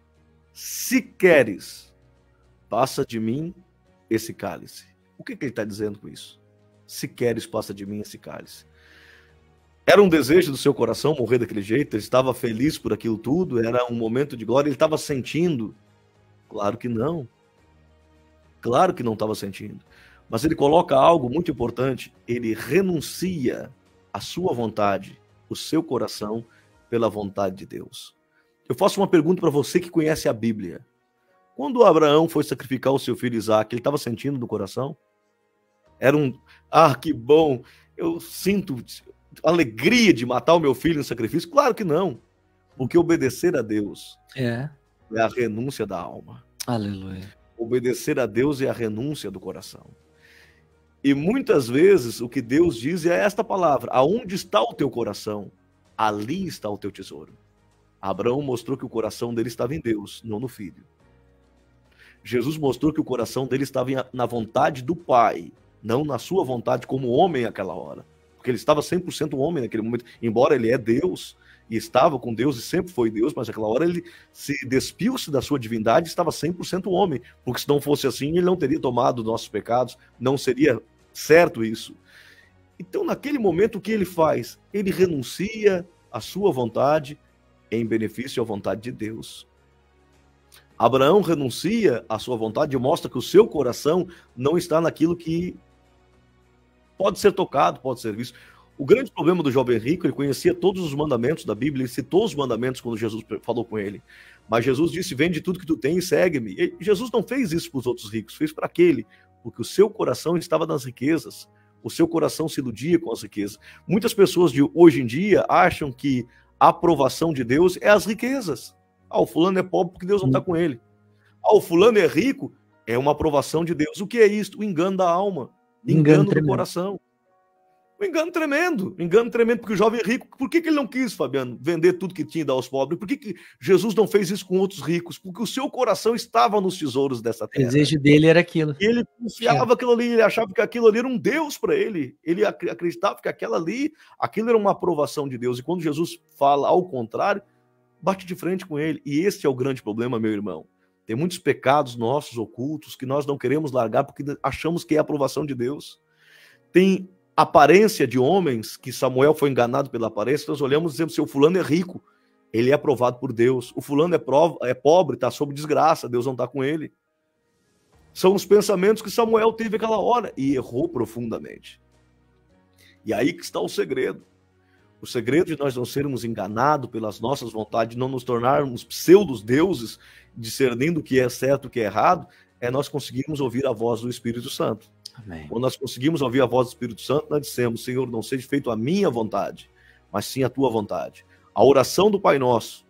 Speaker 2: se queres, passa de mim esse cálice. O que ele está dizendo com isso? Se queres, passa de mim esse cálice. Era um desejo do seu coração morrer daquele jeito? Ele estava feliz por aquilo tudo? Era um momento de glória? Ele estava sentindo? Claro que não. Claro que não estava sentindo. Mas ele coloca algo muito importante. Ele renuncia a sua vontade, o seu coração, pela vontade de Deus. Eu faço uma pergunta para você que conhece a Bíblia. Quando Abraão foi sacrificar o seu filho Isaque, ele estava sentindo no coração? Era que bom, eu sinto alegria de matar o meu filho em sacrifício? Claro que não. Porque obedecer a Deus é a renúncia da alma.
Speaker 3: Aleluia.
Speaker 2: Obedecer a Deus é a renúncia do coração. E muitas vezes o que Deus diz é esta palavra: aonde está o teu coração, ali está o teu tesouro. Abraão mostrou que o coração dele estava em Deus, não no filho. Jesus mostrou que o coração dele estava na vontade do Pai, não na sua vontade como homem naquela hora. Porque ele estava 100% homem naquele momento, embora ele é Deus, e estava com Deus e sempre foi Deus, mas naquela hora ele se despiu-se da sua divindade e estava 100% homem, porque se não fosse assim, ele não teria tomado nossos pecados, não seria certo isso. Então, naquele momento, o que ele faz? Ele renuncia à sua vontade em benefício à vontade de Deus. Abraão renuncia à sua vontade e mostra que o seu coração não está naquilo que pode ser tocado, pode ser visto. O grande problema do jovem rico, ele conhecia todos os mandamentos da Bíblia, ele citou os mandamentos quando Jesus falou com ele. Mas Jesus disse, vende tudo que tu tens e segue-me. E Jesus não fez isso para os outros ricos, fez para aquele, porque o seu coração estava nas riquezas. O seu coração se iludia com as riquezas. Muitas pessoas de hoje em dia acham que a aprovação de Deus é as riquezas. O fulano é pobre porque Deus não está com ele. O fulano é rico, é uma aprovação de Deus. O que é isto? O engano da alma. Engano do coração. Um engano tremendo, porque o jovem rico, por que ele não quis, Fabiano, vender tudo que tinha e dar aos pobres? Por que Jesus não fez isso com outros ricos? Porque o seu coração estava nos tesouros dessa terra.
Speaker 3: O desejo dele era aquilo.
Speaker 2: E ele confiava aquilo ali, ele achava que aquilo ali era um Deus para ele. Ele acreditava que aquilo era uma aprovação de Deus. E quando Jesus fala ao contrário, bate de frente com ele. E esse é o grande problema, meu irmão. Tem muitos pecados nossos ocultos que nós não queremos largar porque achamos que é a aprovação de Deus. Tem aparência de homens, que Samuel foi enganado pela aparência, nós olhamos e dizemos, se o fulano é rico, ele é aprovado por Deus. O fulano é pobre, está sob desgraça, Deus não está com ele. São os pensamentos que Samuel teve aquela hora e errou profundamente. E aí que está o segredo. O segredo de nós não sermos enganados pelas nossas vontades, não nos tornarmos pseudos-deuses, discernindo o que é certo e o que é errado, é nós conseguirmos ouvir a voz do Espírito Santo. Amém. Quando nós conseguimos ouvir a voz do Espírito Santo, nós dissemos, Senhor, não seja feito a minha vontade, mas sim a tua vontade. A oração do Pai Nosso,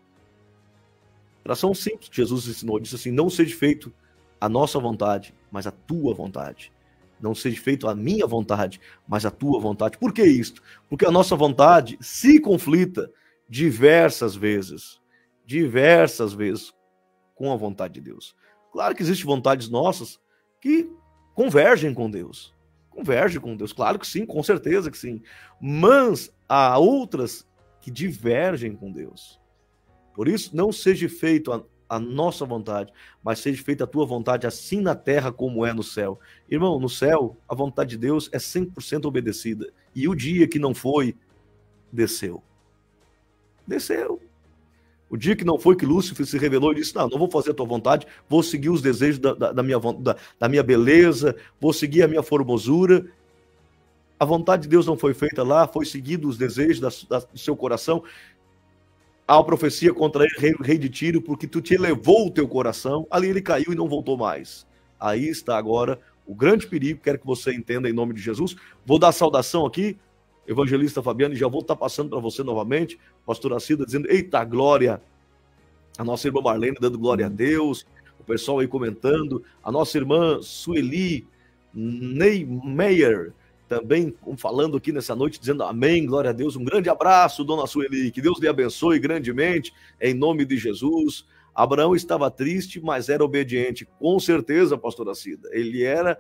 Speaker 2: oração simples que Jesus ensinou, disse assim, não seja feito a nossa vontade, mas a tua vontade. Não seja feito a minha vontade, mas a tua vontade. Por que isto? Porque a nossa vontade se conflita diversas vezes com a vontade de Deus. Claro que existem vontades nossas que convergem com Deus. Claro que sim, com certeza que sim. Mas há outras que divergem com Deus. Por isso, não seja feito a nossa vontade, mas seja feita a tua vontade, assim na terra como é no céu. Irmão, no céu, a vontade de Deus é 100% obedecida. E o dia que não foi, desceu. O dia que não foi que Lúcifer se revelou e disse, não vou fazer a tua vontade, vou seguir os desejos da minha beleza, vou seguir a minha formosura. A vontade de Deus não foi feita lá, foi seguido os desejos do seu coração. Há uma profecia contra ele, rei de Tiro, porque tu te elevou o teu coração, ali ele caiu e não voltou mais. Aí está agora o grande perigo, quero que você entenda em nome de Jesus. Vou dar saudação aqui, evangelista Fabiano, e já vou estar passando para você novamente, pastora Cida dizendo, eita, glória, a nossa irmã Marlene dando glória a Deus, o pessoal aí comentando, a nossa irmã Sueli Neymeyer, também falando aqui nessa noite, dizendo amém, glória a Deus, um grande abraço, dona Sueli, que Deus lhe abençoe grandemente, em nome de Jesus. Abraão estava triste, mas era obediente, com certeza, pastora Cida, ele era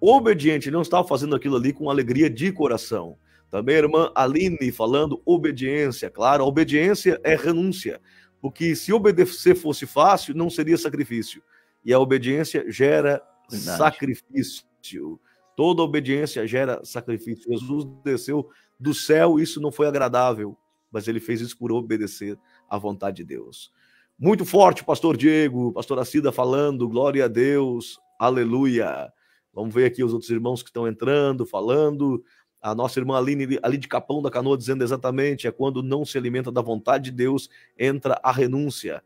Speaker 2: obediente, ele não estava fazendo aquilo ali com alegria de coração. Também a irmã Aline falando obediência, claro, a obediência é renúncia, porque se obedecer fosse fácil, não seria sacrifício, e a obediência gera sacrifício. Toda obediência gera sacrifício. Jesus desceu do céu, isso não foi agradável, mas ele fez isso por obedecer à vontade de Deus. Muito forte, pastor Diego, pastora Cida falando, glória a Deus, aleluia. Vamos ver aqui os outros irmãos que estão entrando, falando. A nossa irmã Aline, ali de Capão da Canoa, dizendo exatamente, é quando não se alimenta da vontade de Deus, entra a renúncia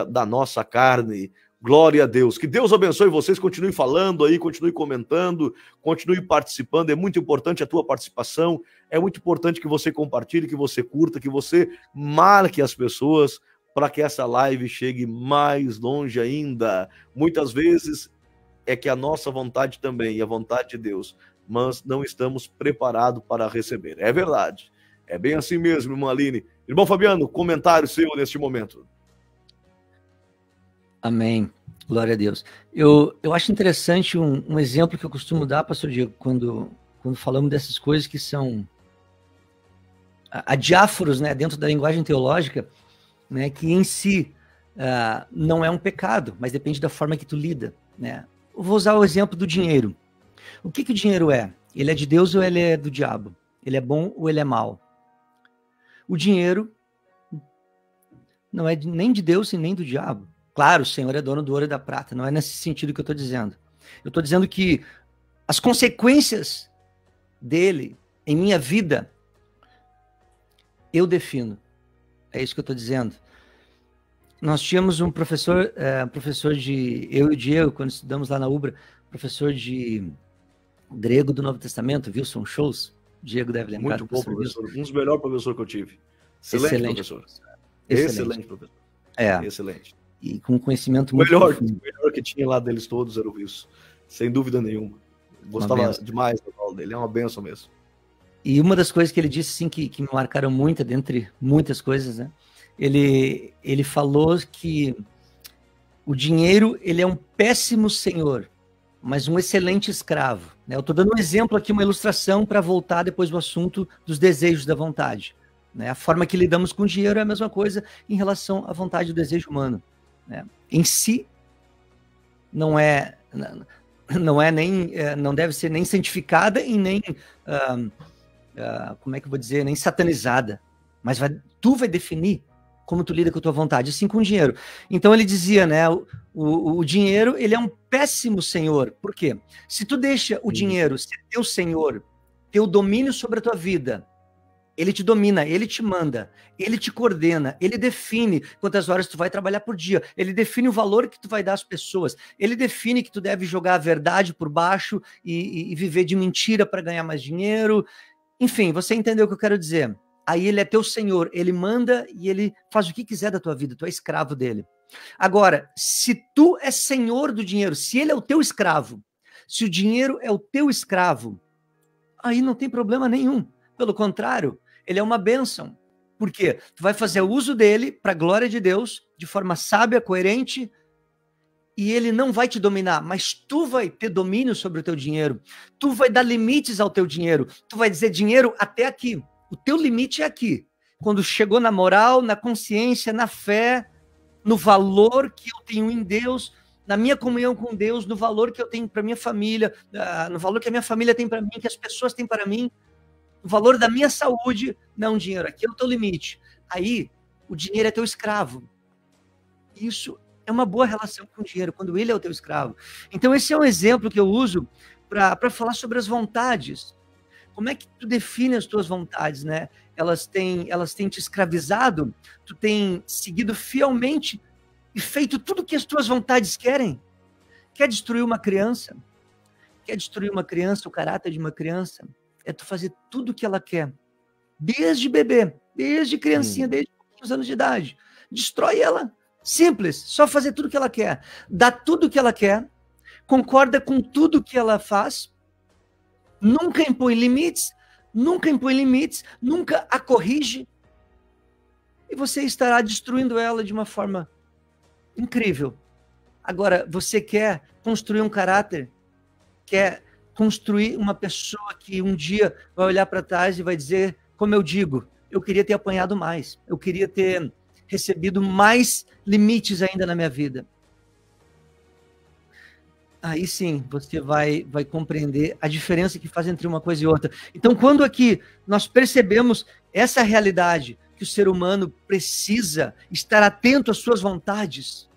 Speaker 2: da nossa carne. Glória a Deus. Que Deus abençoe vocês, continue falando aí, continue comentando, continue participando. É muito importante a tua participação, é muito importante que você compartilhe, que você curta, que você marque as pessoas para que essa live chegue mais longe ainda. Muitas vezes é que a nossa vontade também, e a vontade de Deus, mas não estamos preparados para receber. É verdade. É bem assim mesmo, irmã Aline. Irmão Fabiano, comentário seu neste momento.
Speaker 3: Amém. Glória a Deus. Eu acho interessante um exemplo que eu costumo dar, pastor Diego, quando falamos dessas coisas que são adiáforos, né, dentro da linguagem teológica, né, que em si não é um pecado, mas depende da forma que tu lida, né? Eu vou usar o exemplo do dinheiro. O que o dinheiro é? Ele é de Deus ou ele é do diabo? Ele é bom ou ele é mau? O dinheiro não é nem de Deus e nem do diabo. Claro, o Senhor é dono do ouro e da prata, não é nesse sentido que eu estou dizendo. Eu estou dizendo que as consequências dele em minha vida, eu defino. É isso que eu estou dizendo. Nós tínhamos um professor, eu e o Diego, quando estudamos lá na UBRA, professor de grego do Novo Testamento, Wilson Scholz. Diego deve lembrar.
Speaker 2: Muito bom professor, um dos melhores professores que eu tive. Excelente professor. Excelente professor. Excelente.
Speaker 3: E com conhecimento
Speaker 2: muito profundo. O melhor que tinha lá deles todos era o Wilson, sem dúvida nenhuma. Gostava demais da aula dele, é uma benção mesmo. E
Speaker 3: uma das coisas que ele disse, assim, que me marcaram muito, dentre muitas coisas, né? Ele falou que o dinheiro, ele é um péssimo senhor, mas um excelente escravo, né? Eu estou dando um exemplo aqui, uma ilustração, para voltar depois do assunto dos desejos da vontade, né? A forma que lidamos com o dinheiro é a mesma coisa em relação à vontade e do desejo humano, né? Em si, não deve ser nem santificada e nem, como é que eu vou dizer, nem satanizada, mas tu vai definir como tu lida com a tua vontade, assim com o dinheiro. Então ele dizia, né, o dinheiro, ele é um péssimo senhor. Por quê? Se tu deixa o dinheiro ser teu senhor, teu domínio sobre a tua vida, ele te domina, ele te manda, ele te coordena, ele define quantas horas tu vai trabalhar por dia, ele define o valor que tu vai dar às pessoas, ele define que tu deve jogar a verdade por baixo e viver de mentira para ganhar mais dinheiro. Enfim, você entendeu o que eu quero dizer? Aí ele é teu senhor, ele manda e ele faz o que quiser da tua vida, tu é escravo dele. Agora, se tu é senhor do dinheiro, se ele é o teu escravo, se o dinheiro é o teu escravo, aí não tem problema nenhum. Pelo contrário, ele é uma bênção. Por quê? Tu vai fazer uso dele para a glória de Deus, de forma sábia, coerente, e ele não vai te dominar, mas tu vai ter domínio sobre o teu dinheiro. Tu vai dar limites ao teu dinheiro. Tu vai dizer, dinheiro, até aqui. O teu limite é aqui. Quando chegou na moral, na consciência, na fé, no valor que eu tenho em Deus, na minha comunhão com Deus, no valor que eu tenho para minha família, no valor que a minha família tem para mim, que as pessoas têm para mim, o valor da minha saúde, não, dinheiro, aqui é o teu limite. Aí, o dinheiro é teu escravo. Isso é uma boa relação com o dinheiro, quando ele é o teu escravo. Então, esse é um exemplo que eu uso para falar sobre as vontades. Como é que tu define as tuas vontades, né? Elas têm te escravizado, tu tem seguido fielmente e feito tudo que as tuas vontades querem. Quer destruir uma criança? Quer destruir uma criança, o caráter de uma criança? É tu fazer tudo o que ela quer. Desde bebê, desde criancinha, desde poucos anos de idade. Destrói ela. Simples, só fazer tudo o que ela quer. Dá tudo o que ela quer, concorda com tudo o que ela faz, nunca impõe limites, nunca a corrige, e você estará destruindo ela de uma forma incrível. Agora, você quer construir um caráter, quer construir uma pessoa que um dia vai olhar para trás e vai dizer, como eu digo, eu queria ter apanhado mais, eu queria ter recebido mais limites ainda na minha vida. Aí sim, você vai compreender a diferença que faz entre uma coisa e outra. Então, quando aqui nós percebemos essa realidade, que o ser humano precisa estar atento às suas vontades,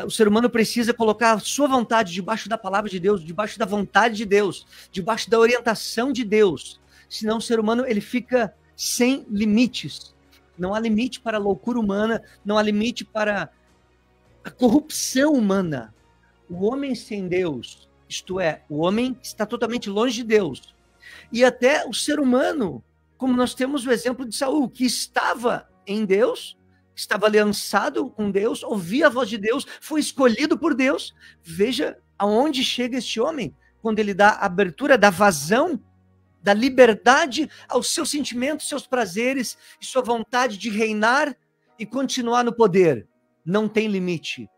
Speaker 3: o ser humano precisa colocar a sua vontade debaixo da palavra de Deus, debaixo da vontade de Deus, debaixo da orientação de Deus. Senão o ser humano ele fica sem limites. Não há limite para a loucura humana, não há limite para a corrupção humana. O homem sem Deus, isto é, o homem está totalmente longe de Deus. E até o ser humano, como nós temos o exemplo de Saul, que estava em Deus, estava aliançado com Deus, ouvia a voz de Deus, foi escolhido por Deus. Veja aonde chega este homem, quando ele dá abertura, dá vazão da liberdade aos seus sentimentos, seus prazeres e sua vontade de reinar e continuar no poder. Não tem limite.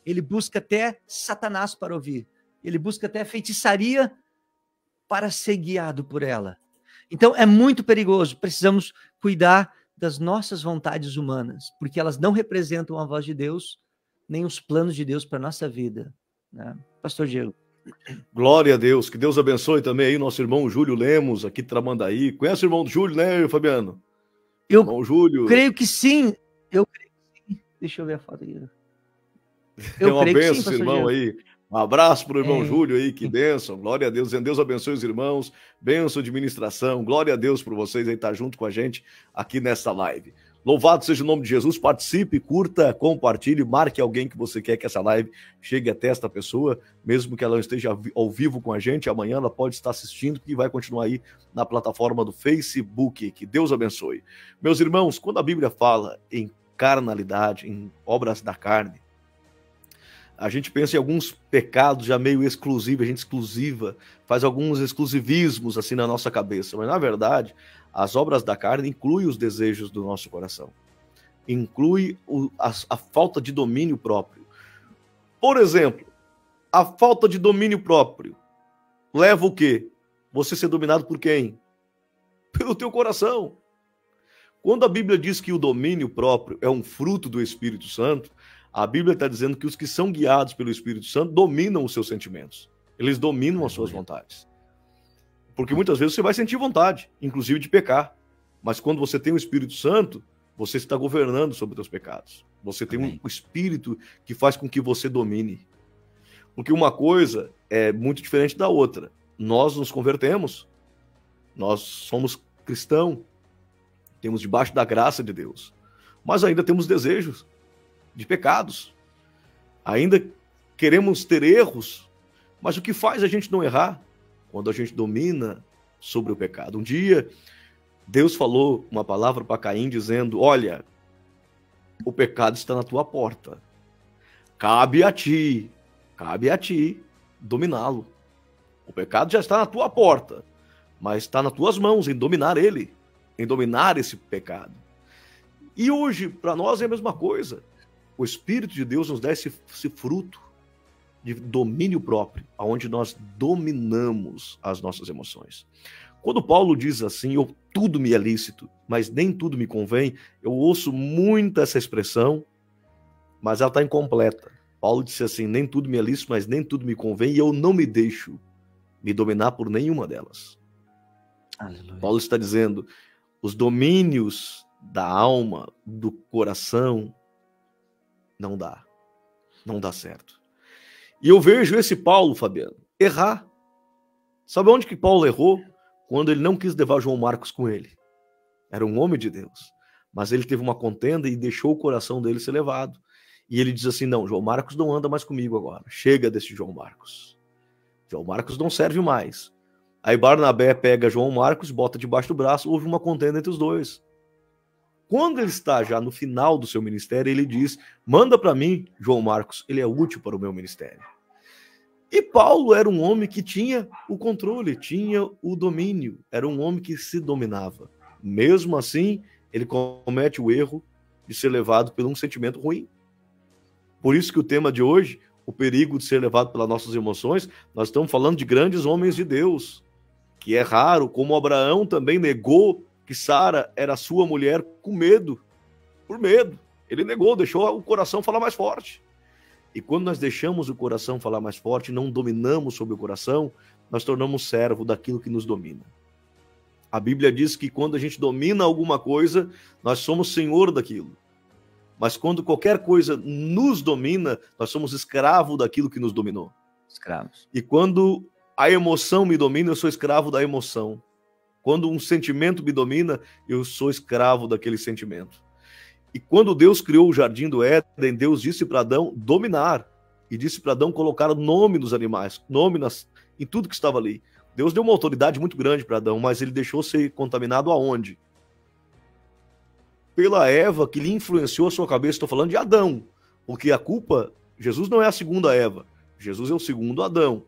Speaker 3: Ele busca até Satanás para ouvir. Ele busca até feitiçaria para ser guiado por ela. Então é muito perigoso. Precisamos cuidar das nossas vontades humanas, porque elas não representam a voz de Deus, nem os planos de Deus para a nossa vida. Né? Pastor Diego.
Speaker 2: Glória a Deus, que Deus abençoe também aí nosso irmão Júlio Lemos, aqui de Tramandaí. Conhece o irmão do Júlio, né, Fabiano?
Speaker 3: Eu
Speaker 2: irmão Júlio.
Speaker 3: Creio que sim. Eu creio que sim. Deixa eu ver a foto aqui.
Speaker 2: É uma bênção, irmão aí. Um abraço para o irmão Júlio aí, que bênção. Glória a Deus. Deus abençoe os irmãos. Bênção de ministração. Glória a Deus por vocês aí estar junto com a gente aqui nesta live. Louvado seja o nome de Jesus. Participe, curta, compartilhe, marque alguém que você quer que essa live chegue até esta pessoa, mesmo que ela não esteja ao vivo com a gente. Amanhã ela pode estar assistindo e vai continuar aí na plataforma do Facebook. Que Deus abençoe. Meus irmãos, quando a Bíblia fala em carnalidade, em obras da carne, a gente pensa em alguns pecados já meio exclusivos, a gente exclusiva, faz alguns exclusivismos assim na nossa cabeça, mas na verdade, as obras da carne incluem os desejos do nosso coração, inclui a falta de domínio próprio. Por exemplo, a falta de domínio próprio leva o quê? Você ser dominado por quem? Pelo teu coração. Quando a Bíblia diz que o domínio próprio é um fruto do Espírito Santo, a Bíblia está dizendo que os que são guiados pelo Espírito Santo dominam os seus sentimentos. Eles dominam as suas vontades. Porque muitas vezes você vai sentir vontade, inclusive de pecar. Mas quando você tem o Espírito Santo, você está governando sobre os seus pecados. Você tem um Espírito que faz com que você domine. Porque uma coisa é muito diferente da outra. Nós nos convertemos. Nós somos cristãos. Temos debaixo da graça de Deus. Mas ainda temos desejos de pecados. Ainda queremos ter erros, mas o que faz a gente não errar? Quando a gente domina sobre o pecado. Um dia, Deus falou uma palavra para Caim dizendo, olha, o pecado está na tua porta. Cabe a ti dominá-lo. O pecado já está na tua porta, mas está nas tuas mãos em dominar ele, em dominar esse pecado. E hoje, para nós, é a mesma coisa. O Espírito de Deus nos dá esse fruto de domínio próprio, onde nós dominamos as nossas emoções. Quando Paulo diz assim, tudo me é lícito, mas nem tudo me convém, eu ouço muito essa expressão, mas ela está incompleta. Paulo disse assim, nem tudo me é lícito, mas nem tudo me convém, e eu não me deixo me dominar por nenhuma delas. Aleluia. Paulo está dizendo, os domínios da alma, do coração, não dá certo. E eu vejo esse Paulo, Fabiano, errar. Sabe onde que Paulo errou? Quando ele não quis levar João Marcos com ele. Era um homem de Deus, mas ele teve uma contenda e deixou o coração dele ser levado. E ele diz assim, não, João Marcos não anda mais comigo agora. Chega desse João Marcos. João Marcos não serve mais. Aí Barnabé pega João Marcos, bota debaixo do braço, houve uma contenda entre os dois. Quando ele está já no final do seu ministério, ele diz, manda para mim, João Marcos, ele é útil para o meu ministério. E Paulo era um homem que tinha o controle, tinha o domínio, era um homem que se dominava. Mesmo assim, ele comete o erro de ser levado por um sentimento ruim. Por isso que o tema de hoje, o perigo de ser levado pelas nossas emoções, nós estamos falando de grandes homens de Deus, que é raro, como Abraão também negou que Sara era sua mulher com medo, por medo. Ele negou, deixou o coração falar mais forte. E quando nós deixamos o coração falar mais forte, não dominamos sobre o coração, nós tornamos servo daquilo que nos domina. A Bíblia diz que quando a gente domina alguma coisa, nós somos senhor daquilo. Mas quando qualquer coisa nos domina, nós somos escravo daquilo que nos dominou.
Speaker 3: Escravos.
Speaker 2: E quando a emoção me domina, eu sou escravo da emoção. Quando um sentimento me domina, eu sou escravo daquele sentimento. E quando Deus criou o jardim do Éden, Deus disse para Adão dominar. E disse para Adão colocar nome nos animais, nome em tudo que estava ali. Deus deu uma autoridade muito grande para Adão, mas ele deixou ser contaminado aonde? Pela Eva que lhe influenciou a sua cabeça. Estou falando de Adão, porque a culpa, Jesus não é a segunda Eva, Jesus é o segundo Adão.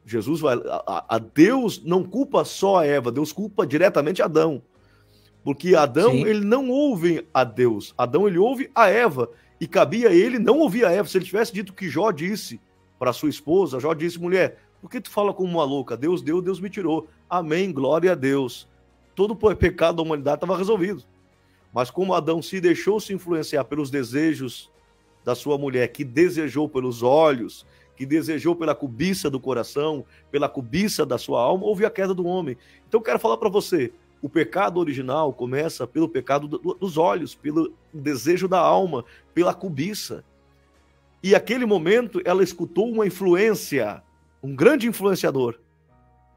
Speaker 2: Jesus vai. A Deus não culpa só a Eva, Deus culpa diretamente Adão. Porque Adão,
Speaker 3: Sim.
Speaker 2: ele não ouve a Deus. Adão, ele ouve a Eva. E cabia a ele não ouvir a Eva. Se ele tivesse dito o que Jó disse para sua esposa, Jó disse: mulher, por que tu fala como uma louca? Deus deu, Deus me tirou. Amém, glória a Deus. Todo o pecado da humanidade estava resolvido. Mas como Adão se deixou se influenciar pelos desejos da sua mulher, que desejou pelos olhos, que desejou pela cobiça do coração, pela cobiça da sua alma, houve a queda do homem. Então eu quero falar para você, o pecado original começa pelo pecado dos olhos, pelo desejo da alma, pela cobiça. E naquele momento ela escutou uma influência, um grande influenciador,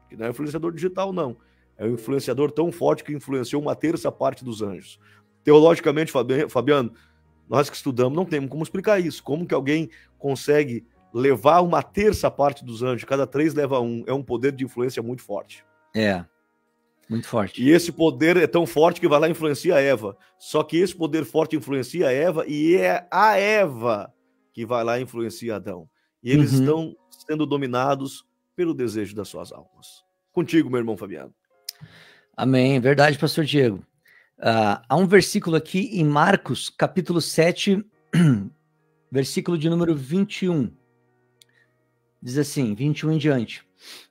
Speaker 2: que não é influenciador digital não, é um influenciador tão forte que influenciou uma terça parte dos anjos. Teologicamente, Fabiano, nós que estudamos não temos como explicar isso. Como que alguém consegue levar uma terça parte dos anjos, cada 3 leva 1, é um poder de influência muito forte.
Speaker 3: É, muito forte.
Speaker 2: E esse poder é tão forte que vai lá e influencia a Eva. Só que esse poder forte influencia a Eva e é a Eva que vai lá e influencia Adão. E eles estão sendo dominados pelo desejo das suas almas. Contigo, meu irmão Fabiano.
Speaker 3: Amém, verdade, pastor Diego. Há um versículo aqui em Marcos, capítulo 7, versículo de número 21. Diz assim, 21 em diante.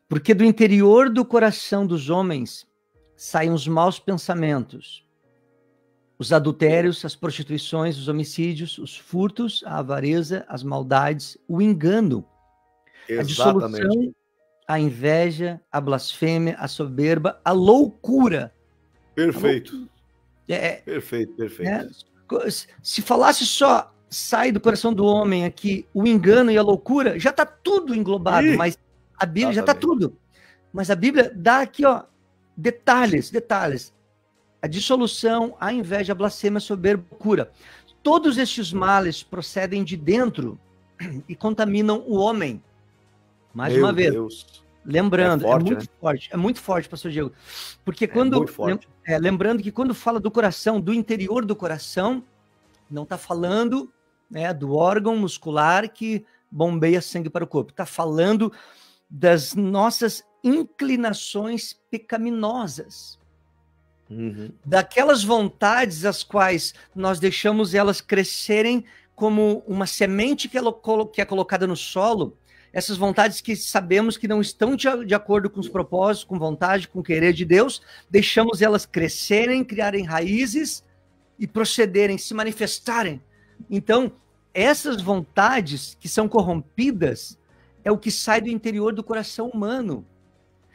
Speaker 3: Porque do interior do coração dos homens saem os maus pensamentos, os adultérios, as prostituições, os homicídios, os furtos, a avareza, as maldades, o engano, a dissolução, a inveja, a blasfêmia, a soberba, a loucura.
Speaker 2: Perfeito. Perfeito.
Speaker 3: Se falasse só sai do coração do homem aqui o engano e a loucura, já está tudo englobado, mas a Bíblia já está tudo. Mas a Bíblia dá aqui, ó, detalhes. A dissolução, a inveja, a blasfêmia, a soberba, a loucura. Todos estes males procedem de dentro e contaminam o homem. Mais uma vez. Lembrando, é muito forte, pastor Diego. Porque quando, lembrando que quando fala do coração, do interior do coração, não está falando, né, do órgão muscular que bombeia sangue para o corpo. Está falando das nossas inclinações pecaminosas. Daquelas vontades as quais nós deixamos elas crescerem como uma semente que é colocada no solo. Essas vontades que sabemos que não estão de acordo com os propósitos, com vontade, com o querer de Deus, deixamos elas crescerem, criarem raízes e procederem, se manifestarem. Então, essas vontades que são corrompidas é o que sai do interior do coração humano.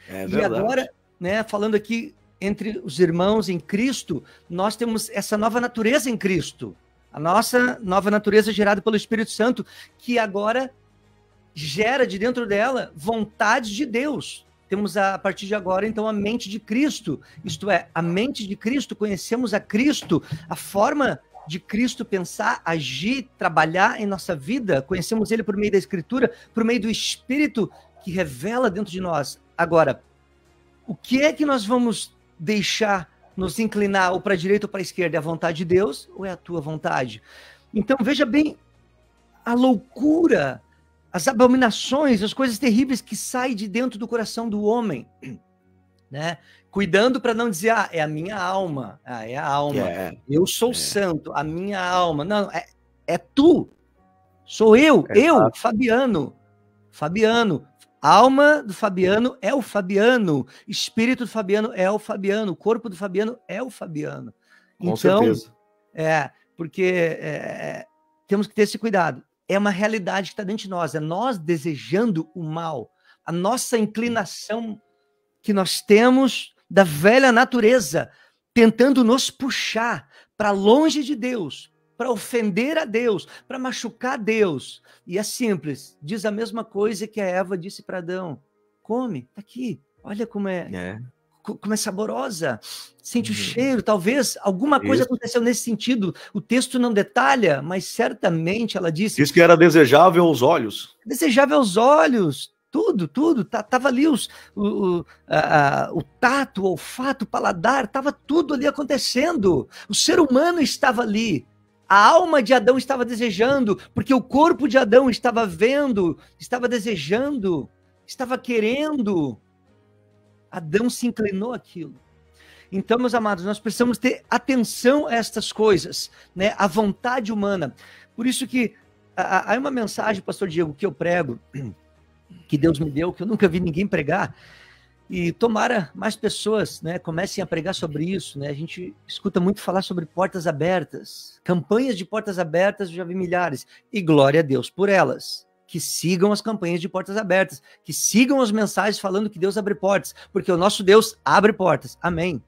Speaker 3: E agora, né, falando aqui entre os irmãos em Cristo, nós temos essa nova natureza em Cristo. A nossa nova natureza gerada pelo Espírito Santo, que agora gera de dentro dela vontade de Deus. Temos a partir de agora, então, a mente de Cristo. Isto é, a mente de Cristo, conhecemos a Cristo, a forma de Cristo pensar, agir, trabalhar em nossa vida. Conhecemos Ele por meio da Escritura, por meio do Espírito que revela dentro de nós. Agora, o que é que nós vamos deixar nos inclinar ou para a direita ou para a esquerda? É a vontade de Deus ou é a tua vontade? Então, veja bem a loucura, as abominações, as coisas terríveis que saem de dentro do coração do homem, né? Cuidando para não dizer, é a minha alma, é a alma, eu sou santo, a minha alma. Não, é tu, sou eu, Fabiano, alma do Fabiano é o Fabiano, espírito do Fabiano é o Fabiano, corpo do Fabiano é o Fabiano.
Speaker 2: Com certeza.
Speaker 3: Porque temos que ter esse cuidado. É uma realidade que está dentro de nós, é nós desejando o mal, a nossa inclinação que nós temos da velha natureza, tentando nos puxar para longe de Deus, para ofender a Deus, para machucar Deus. E é simples, diz a mesma coisa que a Eva disse para Adão: come, tá aqui, olha como como é saborosa, sente o cheiro. Talvez alguma coisa aconteceu nesse sentido, o texto não detalha, mas certamente ela disse...
Speaker 2: Diz que era desejável aos olhos.
Speaker 3: Desejável aos olhos, tudo, tava ali o tato, o olfato, o paladar, tava tudo ali acontecendo, o ser humano estava ali, a alma de Adão estava desejando, porque o corpo de Adão estava vendo, estava desejando, estava querendo. Adão se inclinou àquilo. Então, meus amados, nós precisamos ter atenção a estas coisas, né? A vontade humana. Por isso que há uma mensagem, pastor Diego, que eu prego, que Deus me deu, que eu nunca vi ninguém pregar, e tomara mais pessoas, né, comecem a pregar sobre isso, né? A gente escuta muito falar sobre portas abertas, campanhas de portas abertas, eu já vi milhares, e glória a Deus por elas, que sigam as campanhas de portas abertas, que sigam as mensagens falando que Deus abre portas, porque o nosso Deus abre portas, amém.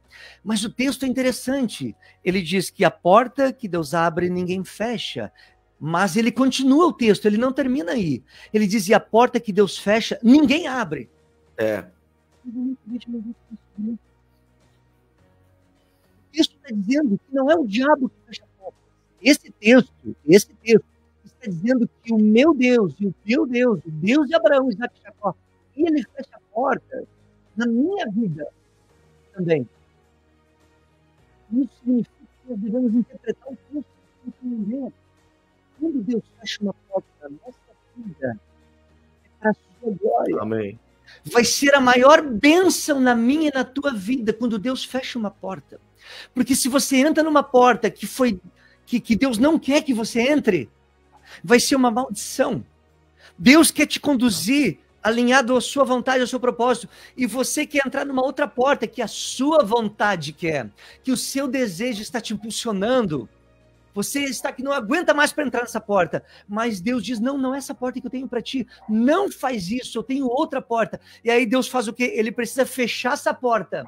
Speaker 3: Mas o texto é interessante, ele diz que a porta que Deus abre, ninguém fecha, mas ele continua o texto, ele não termina aí, ele diz, e a porta que Deus fecha, ninguém abre. O texto está dizendo que não é o diabo que fecha a porta. Esse texto está dizendo que o meu Deus e o teu Deus, o Deus de Abraão, Isaac e Jacó, ele fecha a porta na minha vida também. Isso significa que nós devemos interpretar o texto de entender. Quando Deus fecha uma porta na nossa vida, é para a sua glória.
Speaker 2: Amém.
Speaker 3: Vai ser a maior bênção na minha e na tua vida quando Deus fecha uma porta. Porque se você entra numa porta que Deus não quer que você entre, vai ser uma maldição. Deus quer te conduzir alinhado à sua vontade, ao seu propósito, e você quer entrar numa outra porta que a sua vontade quer, que o seu desejo está te impulsionando. Você está que não aguenta mais para entrar nessa porta, mas Deus diz, não é essa porta que eu tenho para ti, não faz isso, eu tenho outra porta. E aí Deus faz o quê? Ele precisa fechar essa porta,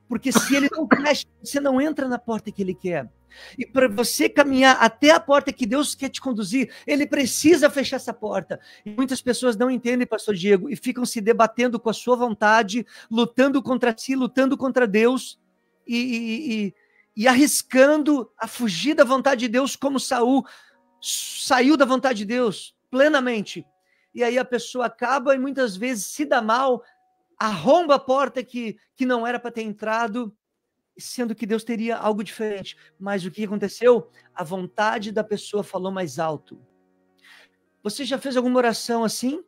Speaker 3: porque se ele não fecha, você não entra na porta que ele quer. E para você caminhar até a porta que Deus quer te conduzir, ele precisa fechar essa porta. E muitas pessoas não entendem, pastor Diego, e ficam se debatendo com a sua vontade, lutando contra si, lutando contra Deus, e arriscando a fugir da vontade de Deus, como Saul saiu da vontade de Deus plenamente. E aí a pessoa acaba e muitas vezes se dá mal, arromba a porta que não era para ter entrado, sendo que Deus teria algo diferente. Mas o que aconteceu? A vontade da pessoa falou mais alto. Você já fez alguma oração assim?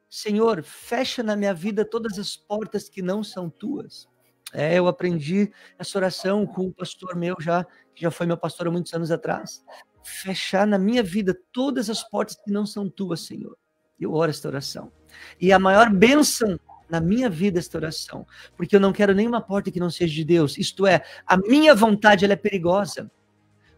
Speaker 3: Senhor, fecha na minha vida todas as portas que não são tuas. Eu aprendi essa oração com um pastor meu que já foi meu pastor há muitos anos atrás. Fechar na minha vida todas as portas que não são tuas, Senhor. Eu oro esta oração. E a maior bênção na minha vida esta oração, porque eu não quero nenhuma porta que não seja de Deus. Isto é, a minha vontade ela é perigosa,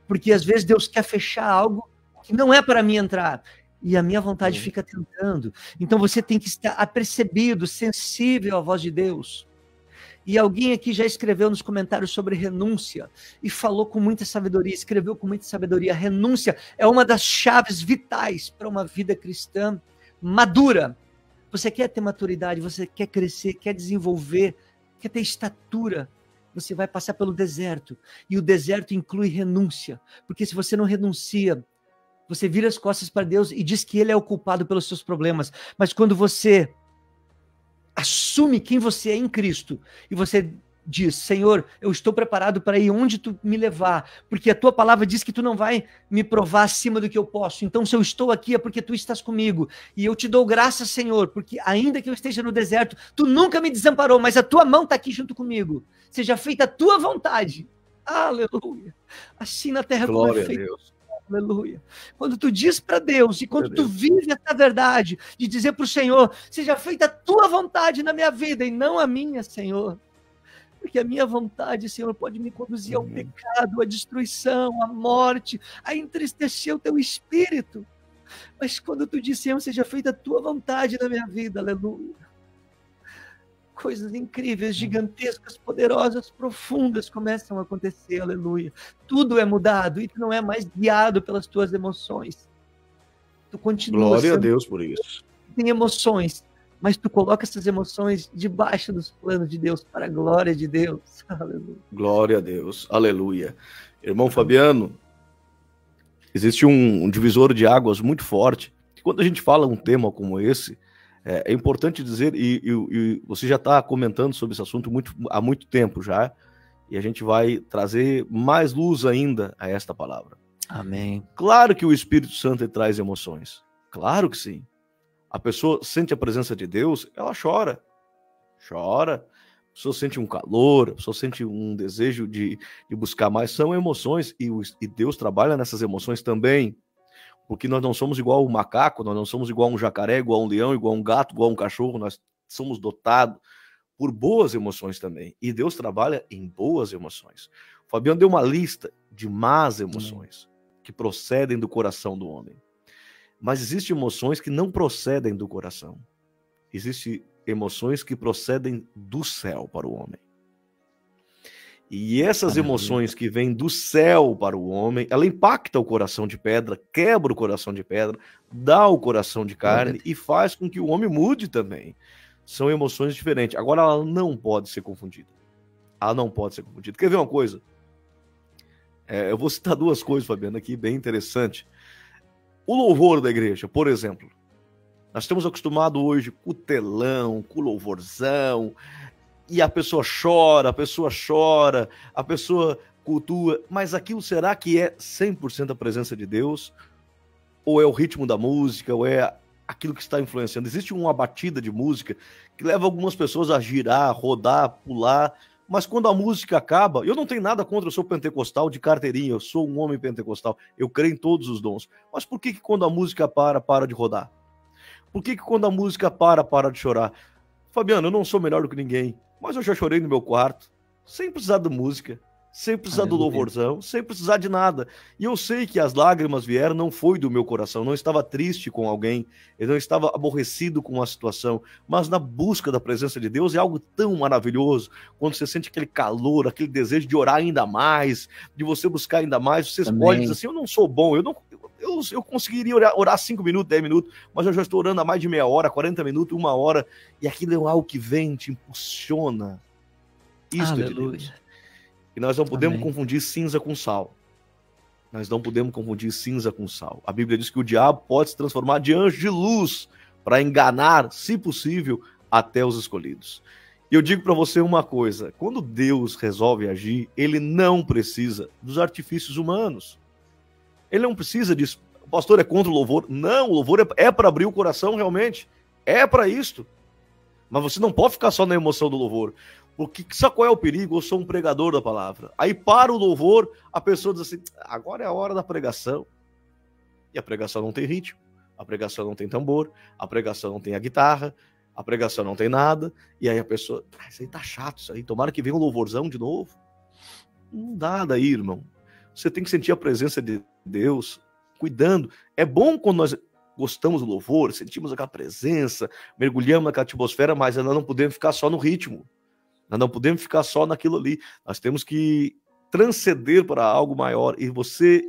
Speaker 3: porque às vezes Deus quer fechar algo que não é para mim entrar. E a minha vontade fica tentando. Então você tem que estar apercebido, sensível à voz de Deus. E alguém aqui já escreveu nos comentários sobre renúncia e falou com muita sabedoria, escreveu com muita sabedoria. Renúncia é uma das chaves vitais para uma vida cristã madura. Você quer ter maturidade, você quer crescer, quer desenvolver, quer ter estatura, você vai passar pelo deserto. E o deserto inclui renúncia, porque se você não renuncia, você vira as costas para Deus e diz que Ele é o culpado pelos seus problemas. Mas quando você assume quem você é em Cristo, e você diz, Senhor, eu estou preparado para ir onde Tu me levar, porque a Tua palavra diz que Tu não vai me provar acima do que eu posso, então se eu estou aqui é porque Tu estás comigo, e eu Te dou graças, Senhor, porque ainda que eu esteja no deserto, Tu nunca me desamparou, mas a Tua mão está aqui junto comigo, seja feita a Tua vontade, aleluia, assim na terra como é feita. Aleluia. Quando tu diz para Deus e quando tu vive essa verdade de dizer para o Senhor, seja feita a tua vontade na minha vida e não a minha, Senhor. Porque a minha vontade, Senhor, pode me conduzir ao pecado, à destruição, à morte, a entristecer o teu espírito. Mas quando tu diz, Senhor, seja feita a tua vontade na minha vida, aleluia. Coisas incríveis, gigantescas, poderosas, profundas começam a acontecer, aleluia. Tudo é mudado e tu não é mais guiado pelas tuas emoções. Tu continua.
Speaker 2: Glória a Deus por isso.
Speaker 3: Tem emoções, mas tu coloca essas emoções debaixo dos planos de Deus, para a glória de Deus. Aleluia. Glória a Deus, aleluia.
Speaker 2: Irmão Fabiano, existe um divisor de águas muito forte. Quando a gente fala um tema como esse, é importante dizer, e você já está comentando sobre esse assunto há muito tempo já, e a gente vai trazer mais luz ainda a esta palavra.
Speaker 3: Amém.
Speaker 2: Claro que o Espírito Santo traz emoções, claro que sim, A pessoa sente a presença de Deus, ela chora. Chora. A pessoa sente um calor, a pessoa sente um desejo de buscar mais. São emoções, e Deus trabalha nessas emoções também. Porque nós não somos igual um macaco, nós não somos igual um jacaré, igual um leão, igual um gato, igual um cachorro. Nós somos dotados por boas emoções também. E Deus trabalha em boas emoções. O Fabiano deu uma lista de más emoções que procedem do coração do homem. Mas existem emoções que não procedem do coração. Existem emoções que procedem do céu para o homem. E essas emoções que vêm do céu para o homem, ela impacta o coração de pedra, quebra o coração de pedra, dá o coração de carne e faz com que o homem mude também. São emoções diferentes. Agora, ela não pode ser confundida. Ela não pode ser confundida. Quer ver uma coisa? Eu vou citar duas coisas, Fabiano, aqui, bem interessante. O louvor da igreja, por exemplo. Nós estamos acostumados hoje com o telão, com o louvorzão, e a pessoa chora, a pessoa cultua, mas aquilo será que é 100% a presença de Deus? Ou é o ritmo da música, ou é aquilo que está influenciando? Existe uma batida de música que leva algumas pessoas a girar, rodar, pular, mas quando a música acaba, eu não tenho nada contra, eu sou pentecostal de carteirinha, eu sou um homem pentecostal, eu creio em todos os dons, mas por que quando a música para de rodar? Por que quando a música para de chorar? Fabiano, eu não sou melhor do que ninguém, mas eu já chorei no meu quarto, sem precisar de música, sem precisar do louvorzão, sem precisar de nada. E eu sei que as lágrimas vieram, não foi do meu coração, não estava triste com alguém, eu não estava aborrecido com uma situação, mas na busca da presença de Deus é algo tão maravilhoso, quando você sente aquele calor, aquele desejo de orar ainda mais, de você buscar ainda mais, você pode dizer assim, eu não sou bom, eu conseguiria orar 5 minutos, 10 minutos, mas eu já estou orando há mais de meia hora, 40 minutos, 1 hora, e aquilo é algo que vem, te impulsiona. Isso é de Deus. E nós não podemos confundir cinza com sal. Nós não podemos confundir cinza com sal. A Bíblia diz que o diabo pode se transformar de anjo de luz para enganar, se possível, até os escolhidos. E eu digo para você uma coisa, quando Deus resolve agir, ele não precisa dos artifícios humanos. Ele não precisa disso. O pastor é contra o louvor. Não, o louvor é para abrir o coração realmente. É para isto. Mas você não pode ficar só na emoção do louvor. Porque sabe qual é o perigo? Eu sou um pregador da palavra. Aí para o louvor, a pessoa diz assim, agora é a hora da pregação. E a pregação não tem ritmo. A pregação não tem tambor. A pregação não tem a guitarra. A pregação não tem nada. E aí a pessoa, isso aí tá chato, isso aí. Tomara que venha um louvorzão de novo. Não dá daí, irmão. Você tem que sentir a presença de Deus cuidando. É bom quando nós gostamos do louvor, sentimos aquela presença, mergulhamos naquela atmosfera, mas nós não podemos ficar só no ritmo. Nós não podemos ficar só naquilo ali. Nós temos que transcender para algo maior. E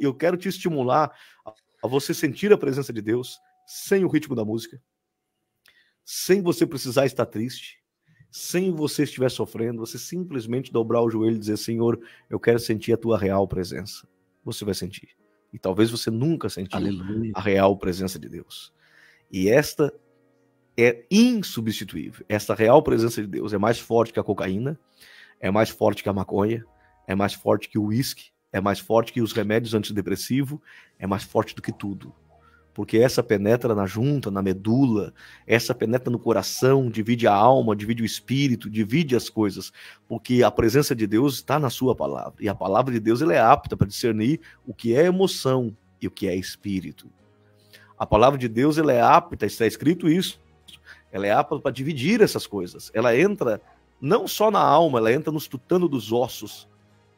Speaker 2: eu quero te estimular a você sentir a presença de Deus sem o ritmo da música, sem você precisar estar triste, sem você estiver sofrendo, você simplesmente dobrar o joelho e dizer, Senhor, eu quero sentir a tua real presença. Você vai sentir. E talvez você nunca sentiu a real presença de Deus. E esta é insubstituível. Esta real presença de Deus é mais forte que a cocaína, é mais forte que a maconha, é mais forte que o uísque, é mais forte que os remédios antidepressivos, é mais forte do que tudo. Porque essa penetra na junta, na medula, essa penetra no coração, divide a alma, divide o espírito, divide as coisas, porque a presença de Deus está na sua palavra, e a palavra de Deus ela é apta para discernir o que é emoção e o que é espírito. A palavra de Deus ela é apta, está escrito isso, ela é apta para dividir essas coisas, ela entra não só na alma, ela entra nos tutano dos ossos,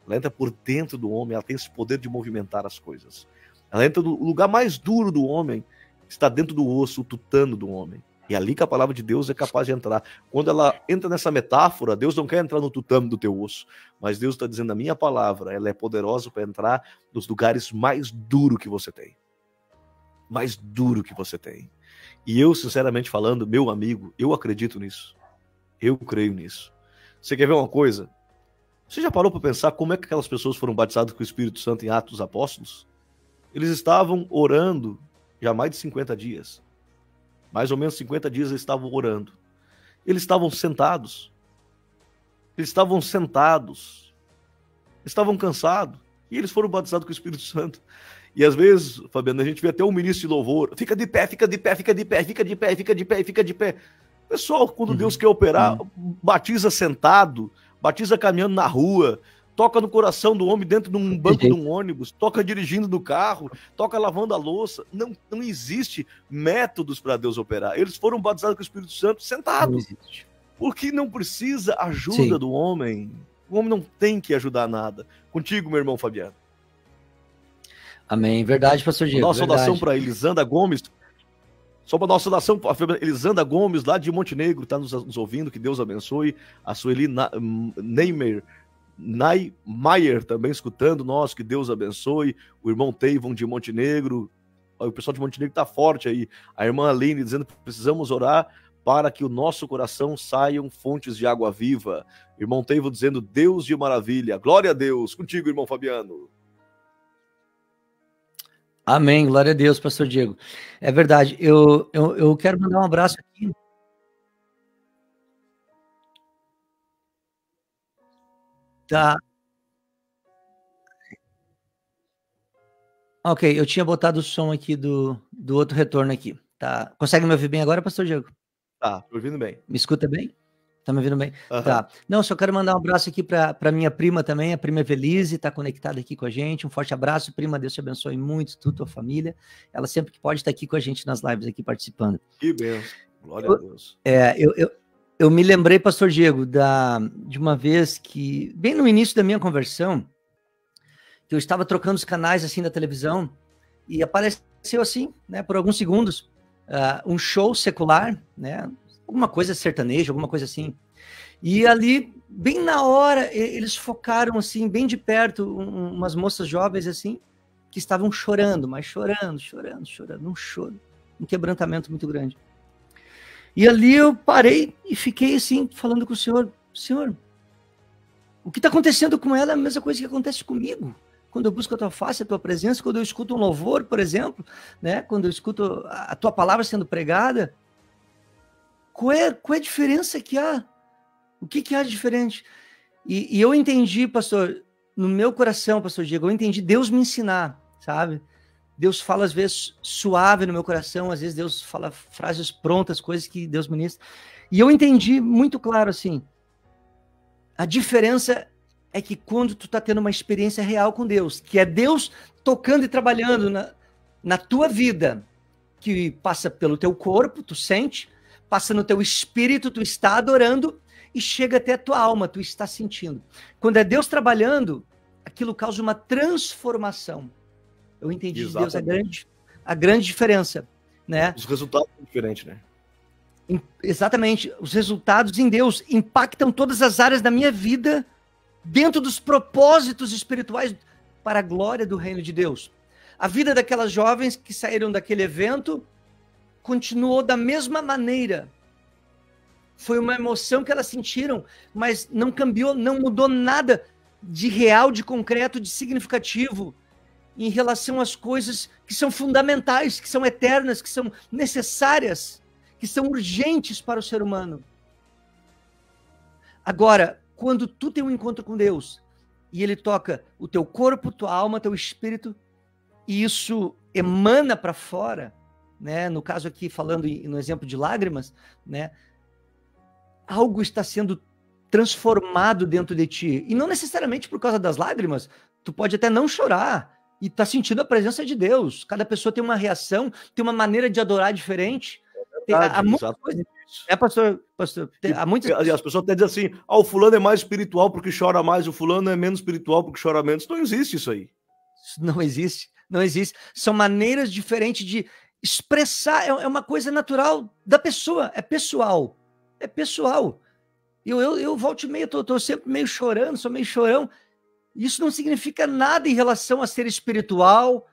Speaker 2: ela entra por dentro do homem, ela tem esse poder de movimentar as coisas. Ela entra no lugar mais duro do homem, está dentro do osso, o tutano do homem. E é ali que a palavra de Deus é capaz de entrar. Quando ela entra nessa metáfora, Deus não quer entrar no tutano do teu osso, mas Deus está dizendo, a minha palavra, ela é poderosa para entrar nos lugares mais duros que você tem. Mais duro que você tem. E eu, sinceramente falando, meu amigo, eu acredito nisso. Eu creio nisso. Você quer ver uma coisa? Você já parou para pensar como é que aquelas pessoas foram batizadas com o Espírito Santo em Atos dos Apóstolos? Eles estavam orando já mais de 50 dias. Mais ou menos 50 dias eles estavam orando. Eles estavam sentados. Eles estavam sentados. Estavam cansados. E eles foram batizados com o Espírito Santo. E às vezes, Fabiano, a gente vê até um ministro de louvor, fica de pé, fica de pé, fica de pé, fica de pé, fica de pé, fica de pé. Pessoal, quando Deus quer operar, batiza sentado, batiza caminhando na rua, toca no coração do homem dentro de um banco de um ônibus, toca dirigindo do carro, toca lavando a louça. Não existe métodos para Deus operar. Eles foram batizados com o Espírito Santo sentados. Porque não precisa ajuda do homem. O homem não tem que ajudar nada. Contigo, meu irmão Fabiano.
Speaker 3: Amém. Verdade, pastor Diego.
Speaker 2: Nossa saudação para Elisanda Gomes. Só para nossa saudação para Elisanda Gomes, lá de Montenegro, está nos ouvindo. Que Deus abençoe. A Sueli Neymeyer também escutando nós. Que Deus abençoe. O irmão Teivon de Montenegro. O pessoal de Montenegro está forte aí. A irmã Aline dizendo que precisamos orar para que o nosso coração saiam fontes de água viva. Irmão Teivon dizendo Deus de maravilha. Glória a Deus. Contigo, irmão Fabiano.
Speaker 3: Amém, glória a Deus, pastor Diego. É verdade, eu quero mandar um abraço aqui. Tá. Ok, eu tinha botado o som aqui do outro retorno aqui. Tá. Consegue me ouvir bem agora, pastor Diego?
Speaker 2: Tá, tô ouvindo bem.
Speaker 3: Me escuta bem? Tá me ouvindo bem? Tá. Não, só quero mandar um abraço aqui para minha prima também, a prima Evelise, tá conectada aqui com a gente. Um forte abraço, prima, Deus te abençoe muito, tu, tua família. Ela sempre que pode estar aqui com a gente nas lives aqui participando.
Speaker 2: Que bênção, glória a Deus.
Speaker 3: Eu me lembrei, pastor Diego, de uma vez que, bem no início da minha conversão, que eu estava trocando os canais assim da televisão e apareceu assim, né, por alguns segundos, um show secular, né, alguma coisa sertaneja, alguma coisa assim. E ali, bem na hora, eles focaram assim, bem de perto, umas moças jovens assim, que estavam chorando, mas chorando, um choro, um quebrantamento muito grande. E ali eu parei e fiquei assim, falando com o Senhor, Senhor, o que está acontecendo com ela é a mesma coisa que acontece comigo. Quando eu busco a tua face, a tua presença, quando eu escuto um louvor, por exemplo, né? Quando eu escuto a tua palavra sendo pregada, qual é a diferença que há? O que há de diferente? E eu entendi, pastor, no meu coração, pastor Diego, eu entendi Deus me ensinar, sabe? Deus fala às vezes suave no meu coração, às vezes Deus fala frases prontas, coisas que Deus ministra. E eu entendi muito claro assim, a diferença é que quando tu tá tendo uma experiência real com Deus, que é Deus tocando e trabalhando na tua vida, que passa pelo teu corpo, tu sente, passa no teu espírito, tu está adorando e chega até a tua alma, tu está sentindo. Quando é Deus trabalhando, aquilo causa uma transformação. Eu entendi de Deus a grande diferença, né?
Speaker 2: Os resultados são diferentes, né?
Speaker 3: Exatamente. Os resultados em Deus impactam todas as áreas da minha vida dentro dos propósitos espirituais para a glória do reino de Deus. A vida daquelas jovens que saíram daquele evento continuou da mesma maneira. Foi uma emoção que elas sentiram, mas não cambiou, não mudou nada de real, de concreto, de significativo em relação às coisas que são fundamentais, que são eternas, que são necessárias, que são urgentes para o ser humano. Agora, quando tu tem um encontro com Deus e Ele toca o teu corpo, tua alma, teu espírito, e isso emana para fora, né? No caso aqui, falando no exemplo de lágrimas, né? Algo está sendo transformado dentro de ti. E não necessariamente por causa das lágrimas. Tu pode até não chorar e tá sentindo a presença de Deus. Cada pessoa tem uma reação, tem uma maneira de adorar diferente. Há muitas coisas. Pastor, há muitas...
Speaker 2: As pessoas até dizem assim, o fulano é mais espiritual porque chora mais, o fulano é menos espiritual porque chora menos. Não existe isso aí.
Speaker 3: Não existe, não existe. São maneiras diferentes de expressar, é uma coisa natural da pessoa, é pessoal. É pessoal. Eu volto e meio, tô sempre meio chorando, sou meio chorão. Isso não significa nada em relação a ser espiritual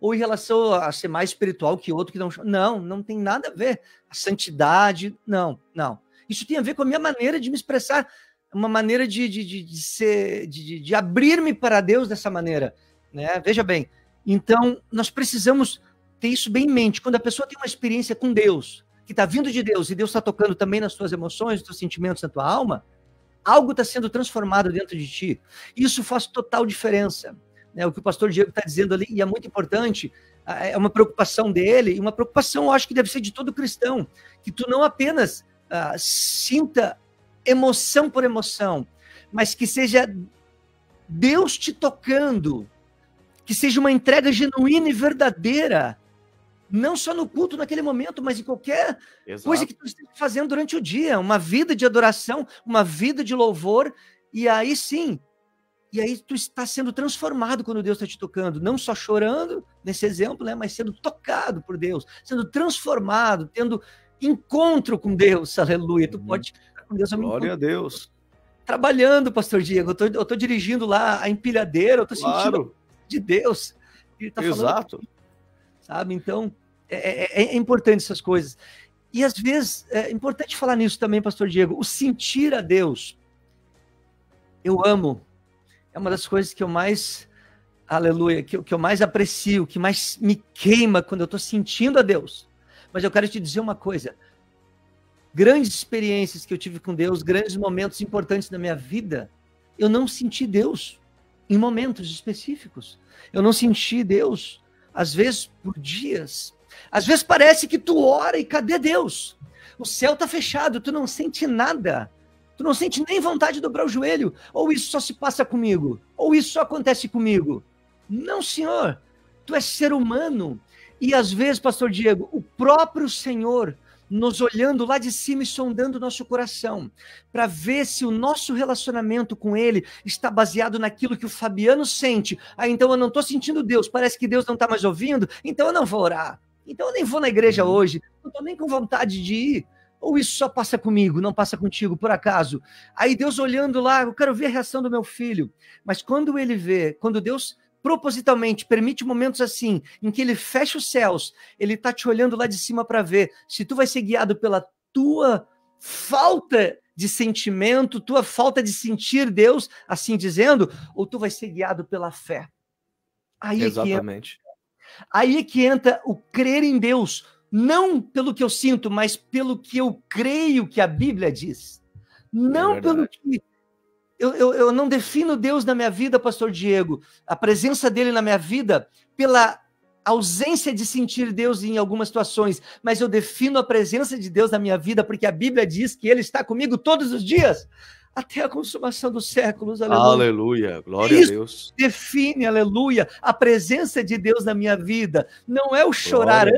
Speaker 3: ou em relação a ser mais espiritual que outro que não chora. Não tem nada a ver. A santidade, não. Isso tem a ver com a minha maneira de me expressar, uma maneira de abrir-me para Deus dessa maneira, né? Veja bem, então nós precisamos ter isso bem em mente. Quando a pessoa tem uma experiência com Deus, que está vindo de Deus, e Deus está tocando também nas tuas emoções, nos teus sentimentos, na tua alma, algo está sendo transformado dentro de ti. Isso faz total diferença. né? O que o pastor Diego está dizendo ali, e é muito importante, é uma preocupação dele, e uma preocupação, eu acho que deve ser de todo cristão, que tu não apenas sinta emoção por emoção, mas que seja Deus te tocando, que seja uma entrega genuína e verdadeira, não só no culto naquele momento, mas em qualquer coisa que tu esteja fazendo durante o dia, uma vida de adoração, uma vida de louvor, e aí sim, e aí tu está sendo transformado quando Deus está te tocando, não só chorando, nesse exemplo, né, mas sendo tocado por Deus, sendo transformado, tendo encontro com Deus, aleluia, tu pode estar com Deus.
Speaker 2: Glória a Deus.
Speaker 3: Trabalhando, pastor Diego, eu tô dirigindo lá a empilhadeira, eu tô sentindo de Deus, ele tá
Speaker 2: Exato.
Speaker 3: falando, sabe? Então, é importante essas coisas. E às vezes, é importante falar nisso também, pastor Diego, o sentir a Deus. Eu amo, é uma das coisas que eu mais, aleluia, que eu mais aprecio, que mais me queima quando eu tô sentindo a Deus. Mas eu quero te dizer uma coisa, grandes experiências que eu tive com Deus, grandes momentos importantes na minha vida, eu não senti Deus em momentos específicos. Eu não senti Deus, às vezes, por dias. Às vezes parece que tu ora e cadê Deus? O céu está fechado, tu não sente nada. Tu não sente nem vontade de dobrar o joelho. Ou isso só se passa comigo? Ou isso só acontece comigo? Não, Senhor. Tu és ser humano. E às vezes, pastor Diego, o próprio Senhor nos olhando lá de cima e sondando o nosso coração, para ver se o nosso relacionamento com Ele está baseado naquilo que o Fabiano sente. Então eu não estou sentindo Deus, parece que Deus não está mais ouvindo, então eu não vou orar, então eu nem vou na igreja hoje, não estou nem com vontade de ir. Ou isso só passa comigo, não passa contigo, por acaso? Aí Deus olhando lá, eu quero ver a reação do meu filho. Mas quando ele vê, quando Deus propositalmente permite momentos assim, em que ele fecha os céus, ele está te olhando lá de cima para ver se tu vai ser guiado pela tua falta de sentimento, tua falta de sentir Deus, assim dizendo, ou tu vai ser guiado pela fé. Aí
Speaker 2: exatamente.
Speaker 3: Aí é que entra o crer em Deus, não pelo que eu sinto, mas pelo que eu creio que a Bíblia diz. Não pelo que... Eu não defino Deus na minha vida, pastor Diego, a presença dele na minha vida, pela ausência de sentir Deus em algumas situações, mas eu defino a presença de Deus na minha vida, porque a Bíblia diz que ele está comigo todos os dias, até a consumação dos séculos, aleluia.
Speaker 2: Aleluia, glória a Deus.
Speaker 3: Define, aleluia, a presença de Deus na minha vida. Não é o chorar,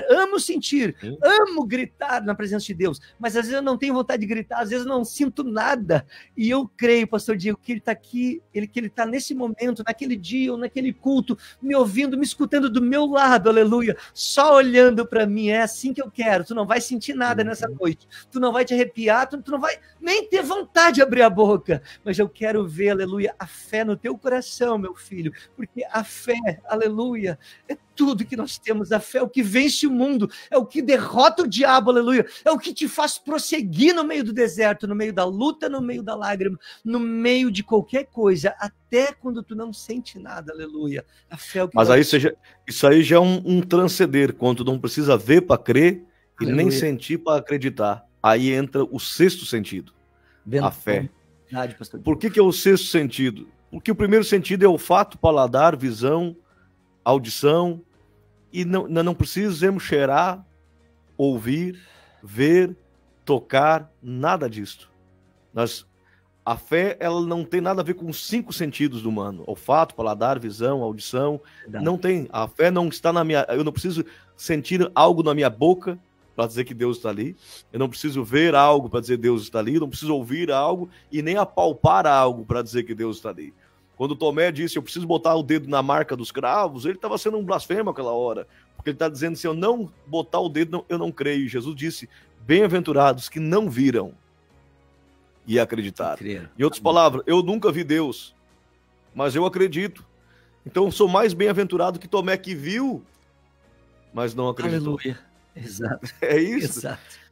Speaker 3: amo sentir, amo gritar na presença de Deus, mas às vezes eu não tenho vontade de gritar, às vezes eu não sinto nada, e eu creio, pastor Diego, que ele está aqui, que ele está nesse momento, naquele dia ou naquele culto, me ouvindo, me escutando do meu lado, aleluia, só olhando para mim. É assim que eu quero. Tu não vai sentir nada nessa noite, tu não vai te arrepiar, tu não vai nem ter vontade de abrir a boca, mas eu quero ver, aleluia, a fé no teu coração, meu filho, porque a fé, aleluia, é tudo que nós temos. A fé é o que vence o mundo, é o que derrota o diabo, aleluia, é o que te faz prosseguir no meio do deserto, no meio da luta, no meio da lágrima, no meio de qualquer coisa, até quando tu não sente nada, aleluia. A fé é o que... Mas
Speaker 2: aí isso aí já é um transcender, quando tu não precisa ver para crer, aleluia, e nem sentir para acreditar. Aí entra o sexto sentido. A fé. Por que é o sexto sentido? Porque o primeiro sentido é olfato, paladar, visão, audição, e não precisamos cheirar, ouvir, ver, tocar, nada disso. A fé, ela não tem nada a ver com os 5 sentidos do humano: olfato, paladar, visão, audição. Não tem. A fé não está na minha... Eu não preciso sentir algo na minha boca para dizer que Deus está ali. Eu não preciso ver algo para dizer que Deus está ali. Eu não preciso ouvir algo e nem apalpar algo para dizer que Deus está ali. Quando Tomé disse, eu preciso botar o dedo na marca dos cravos, ele estava sendo um blasfemo aquela hora. Porque ele está dizendo, se eu não botar o dedo, eu não creio. Jesus disse, bem-aventurados que não viram e acreditaram. Em outras palavras, eu nunca vi Deus, mas eu acredito. Então eu sou mais bem-aventurado que Tomé, que viu, mas não acreditou.
Speaker 3: Aleluia. Exato.
Speaker 2: É isso.
Speaker 3: Exato.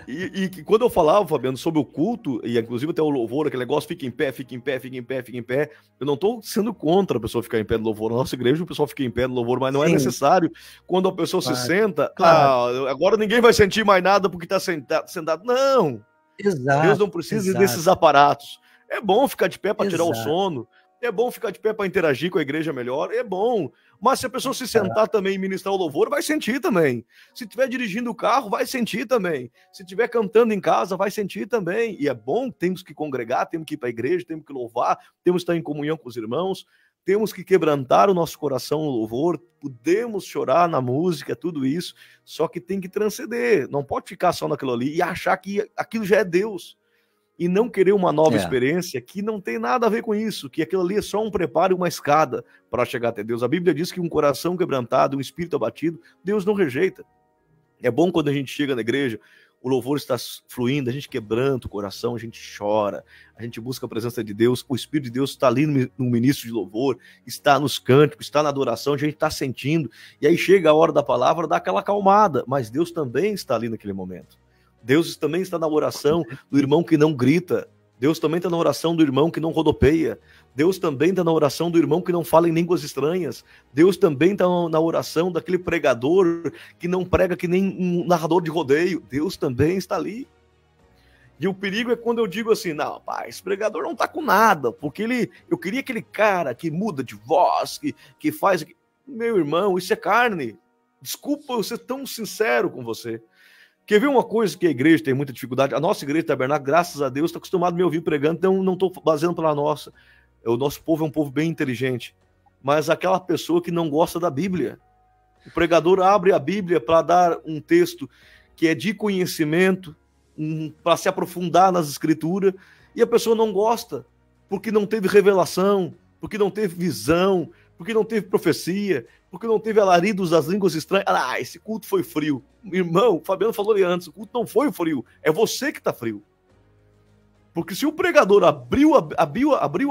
Speaker 2: E quando eu falava, Fabiano, sobre o culto, e inclusive até o louvor, aquele negócio, fica em pé, fica em pé, fica em pé, fica em pé, eu não estou sendo contra a pessoa ficar em pé no louvor. Na nossa igreja o pessoal fica em pé no louvor, mas não é necessário. Quando a pessoa se senta, agora ninguém vai sentir mais nada porque está sentado. Não!
Speaker 3: Exato.
Speaker 2: Deus não precisa desses aparatos. É bom ficar de pé para tirar o sono, É bom ficar de pé para interagir com a igreja melhor, é bom. Mas se a pessoa se sentar também e ministrar o louvor, vai sentir também. Se estiver dirigindo o carro, vai sentir também. Se estiver cantando em casa, vai sentir também. E é bom, temos que congregar, temos que ir para a igreja, temos que louvar, temos que estar em comunhão com os irmãos, temos que quebrantar o nosso coração no louvor, podemos chorar na música, tudo isso, só que tem que transcender. Não pode ficar só naquilo ali e achar que aquilo já é Deus. E não querer uma nova experiência que não tem nada a ver com isso, que aquilo ali é só um preparo e uma escada para chegar até Deus. A Bíblia diz que um coração quebrantado, um espírito abatido, Deus não rejeita. É bom quando a gente chega na igreja, o louvor está fluindo, a gente quebranta o coração, a gente chora, a gente busca a presença de Deus, o Espírito de Deus está ali no ministro de louvor, está nos cânticos, está na adoração, a gente está sentindo, e aí chega a hora da palavra, dá aquela acalmada, mas Deus também está ali naquele momento. Deus também está na oração do irmão que não grita. Deus também está na oração do irmão que não rodopeia. Deus também está na oração do irmão que não fala em línguas estranhas. Deus também está na oração daquele pregador que não prega que nem um narrador de rodeio. Deus também está ali. E o perigo é quando eu digo assim, não, pai, esse pregador não está com nada, porque eu queria aquele cara que muda de voz, que faz... Meu irmão, isso é carne. Desculpa eu ser tão sincero com você. Quer ver uma coisa que a igreja tem muita dificuldade? A nossa igreja Tabernáculo, graças a Deus, está acostumado a me ouvir pregando, então não estou baseando pela nossa. O nosso povo é um povo bem inteligente. Mas aquela pessoa que não gosta da Bíblia. O pregador abre a Bíblia para dar um texto que é de conhecimento, para se aprofundar nas escrituras, e a pessoa não gosta, porque não teve revelação, porque não teve visão, porque não teve profecia, porque não teve alaridos das línguas estranhas. Ah, esse culto foi frio. Irmão, o Fabiano falou ali antes, o culto não foi frio, é você que está frio. Porque se o pregador abriu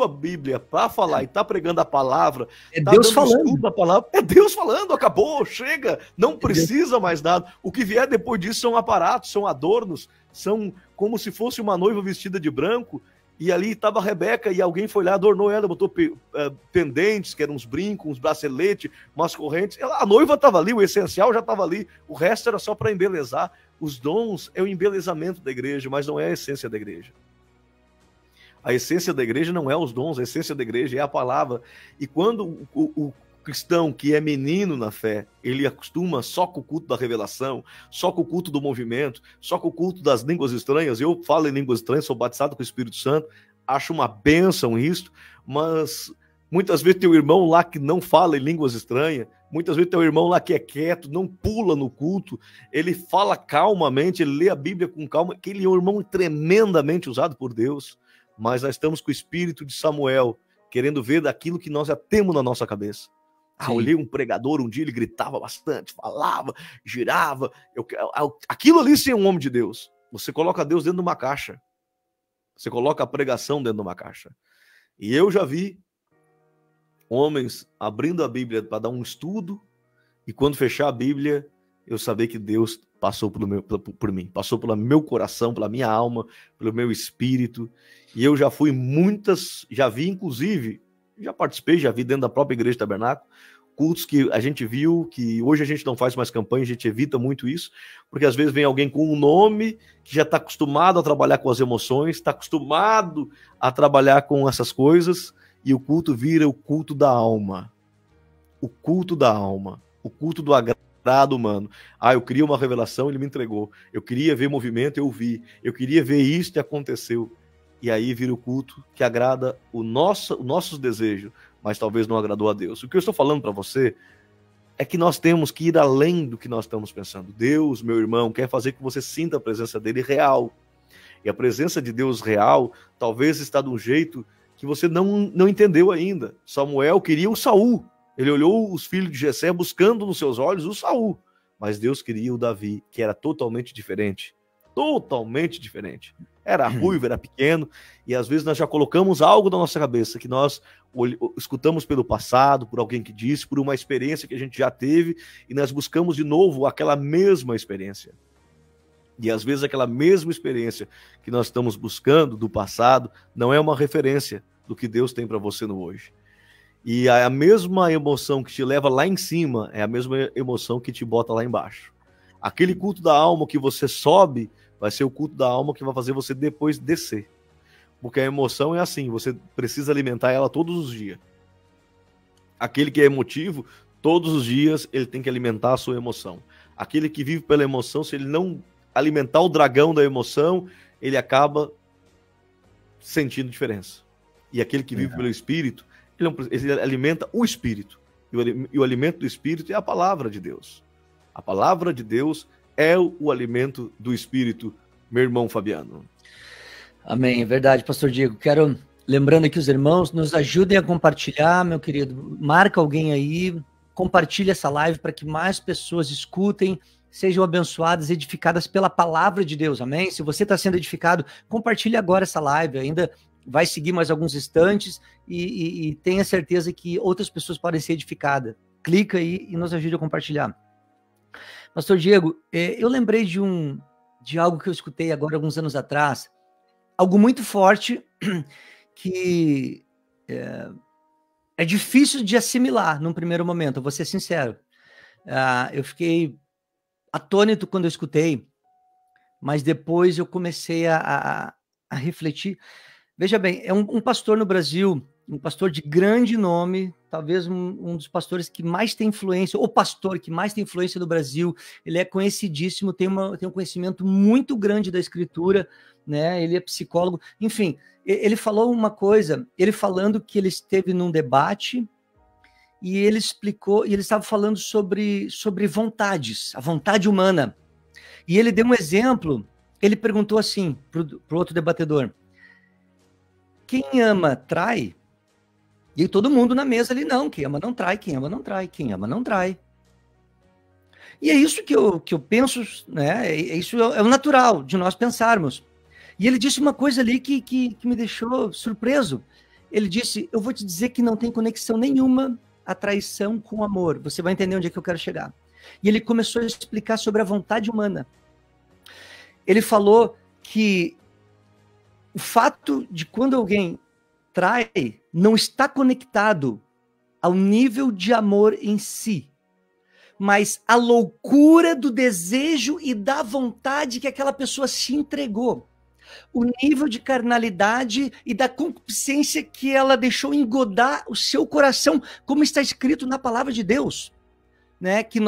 Speaker 2: a Bíblia para falar e está pregando a palavra,
Speaker 3: é Deus falando.
Speaker 2: Da palavra, é Deus falando, acabou, chega, não precisa mais nada. O que vier depois disso são aparatos, são adornos, são como se fosse uma noiva vestida de branco. E ali estava a Rebeca e alguém foi lá, adornou ela, botou pendentes, que eram uns brincos, uns braceletes, umas correntes. A noiva estava ali, o essencial já estava ali. O resto era só para embelezar. Os dons é o embelezamento da igreja, mas não é a essência da igreja. A essência da igreja não é os dons, a essência da igreja é a palavra. E quando o cristão que é menino na fé, ele acostuma só com o culto da revelação, só com o culto do movimento, só com o culto das línguas estranhas. Eu falo em línguas estranhas, sou batizado com o Espírito Santo, acho uma bênção isso, mas muitas vezes tem um irmão lá que não fala em línguas estranhas, muitas vezes tem um irmão lá que é quieto, não pula no culto, ele fala calmamente, ele lê a Bíblia com calma, aquele é um irmão tremendamente usado por Deus, mas nós estamos com o espírito de Samuel, querendo ver daquilo que nós já temos na nossa cabeça. Olhei um pregador, um dia ele gritava bastante, falava, girava. Aquilo ali sim é um homem de Deus. Você coloca Deus dentro de uma caixa. Você coloca a pregação dentro de uma caixa. E eu já vi homens abrindo a Bíblia para dar um estudo, e quando fechar a Bíblia, eu sabia que Deus passou por mim, passou pelo meu coração, pela minha alma, pelo meu espírito. E eu já vi inclusive... Já participei, já vi dentro da própria igreja Tabernáculo, cultos que a gente viu, que hoje a gente não faz mais campanha, a gente evita muito isso, porque às vezes vem alguém com um nome que já está acostumado a trabalhar com as emoções, está acostumado a trabalhar com essas coisas, e o culto vira o culto da alma. O culto da alma, o culto do agrado humano. Ah, eu queria uma revelação, ele me entregou. Eu queria ver movimento, eu vi. Eu queria ver isso e aconteceu. E aí vira o culto que agrada os nossos desejos, mas talvez não agradou a Deus. O que eu estou falando para você é que nós temos que ir além do que nós estamos pensando. Deus, meu irmão, quer fazer que você sinta a presença dele real. E a presença de Deus real talvez está de um jeito que você não entendeu ainda. Samuel queria o Saul. Ele olhou os filhos de Jessé buscando nos seus olhos o Saul. Mas Deus queria o Davi, que era totalmente diferente. Totalmente diferente. Era ruivo, era pequeno, e às vezes nós já colocamos algo na nossa cabeça, que nós escutamos pelo passado, por alguém que disse, por uma experiência que a gente já teve, e nós buscamos de novo aquela mesma experiência. E às vezes aquela mesma experiência que nós estamos buscando do passado não é uma referência do que Deus tem para você no hoje. E a mesma emoção que te leva lá em cima é a mesma emoção que te bota lá embaixo. Aquele culto da alma que você sobe vai ser o culto da alma que vai fazer você depois descer. Porque a emoção é assim, você precisa alimentar ela todos os dias. Aquele que é emotivo, todos os dias ele tem que alimentar a sua emoção. Aquele que vive pela emoção, se ele não alimentar o dragão da emoção, ele acaba sentindo diferença. E aquele que vive pelo espírito, ele alimenta o espírito. E o alimento do espírito é a palavra de Deus. A palavra de Deus é o alimento do espírito, meu irmão Fabiano.
Speaker 3: Amém, é verdade, pastor Diego. Quero, lembrando aqui os irmãos, nos ajudem a compartilhar, meu querido. Marca alguém aí, compartilha essa live para que mais pessoas escutem, sejam abençoadas, edificadas pela palavra de Deus, amém? Se você está sendo edificado, compartilhe agora essa live, ainda vai seguir mais alguns instantes e tenha certeza que outras pessoas podem ser edificadas. Clica aí e nos ajude a compartilhar. Pastor Diego, eu lembrei de algo que eu escutei agora alguns anos atrás, algo muito forte que é difícil de assimilar num primeiro momento, eu vou ser sincero. Eu fiquei atônito quando eu escutei, mas depois eu comecei a refletir. Veja bem, é um pastor no Brasil, um pastor de grande nome, talvez um dos pastores que mais tem influência, o pastor que mais tem influência no Brasil. Ele é conhecidíssimo, tem um conhecimento muito grande da Escritura, né? Ele é psicólogo, enfim, ele falou uma coisa, ele falando que ele esteve num debate e ele explicou, e ele estava falando sobre vontades, a vontade humana. E ele deu um exemplo, ele perguntou assim para o outro debatedor: quem ama trai? E todo mundo na mesa ali, não, quem ama não trai, quem ama não trai, quem ama não trai. E é isso que eu penso, né? Isso é o natural de nós pensarmos. E ele disse uma coisa ali que me deixou surpreso. Ele disse: eu vou te dizer que não tem conexão nenhuma a traição com o amor. Você vai entender onde é que eu quero chegar. E ele começou a explicar sobre a vontade humana. Ele falou que o fato de quando alguém trai não está conectado ao nível de amor em si, mas a loucura do desejo e da vontade que aquela pessoa se entregou. O nível de carnalidade e da concupiscência que ela deixou engodar o seu coração, como está escrito na palavra de Deus, né? Que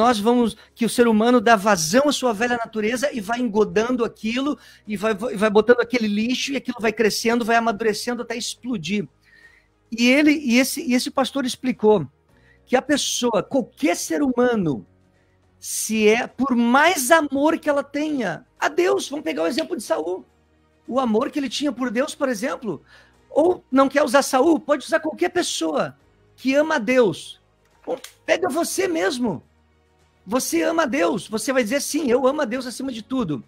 Speaker 3: o ser humano dá vazão à sua velha natureza e vai engodando aquilo e vai botando aquele lixo e aquilo vai crescendo, vai amadurecendo até explodir. E esse pastor explicou que a pessoa, qualquer ser humano, por mais amor que ela tenha a Deus, vamos pegar o exemplo de Saul, o amor que ele tinha por Deus, por exemplo, ou não quer usar Saul, pode usar qualquer pessoa que ama a Deus. Pega você mesmo. Você ama a Deus. Você vai dizer, sim, eu amo a Deus acima de tudo.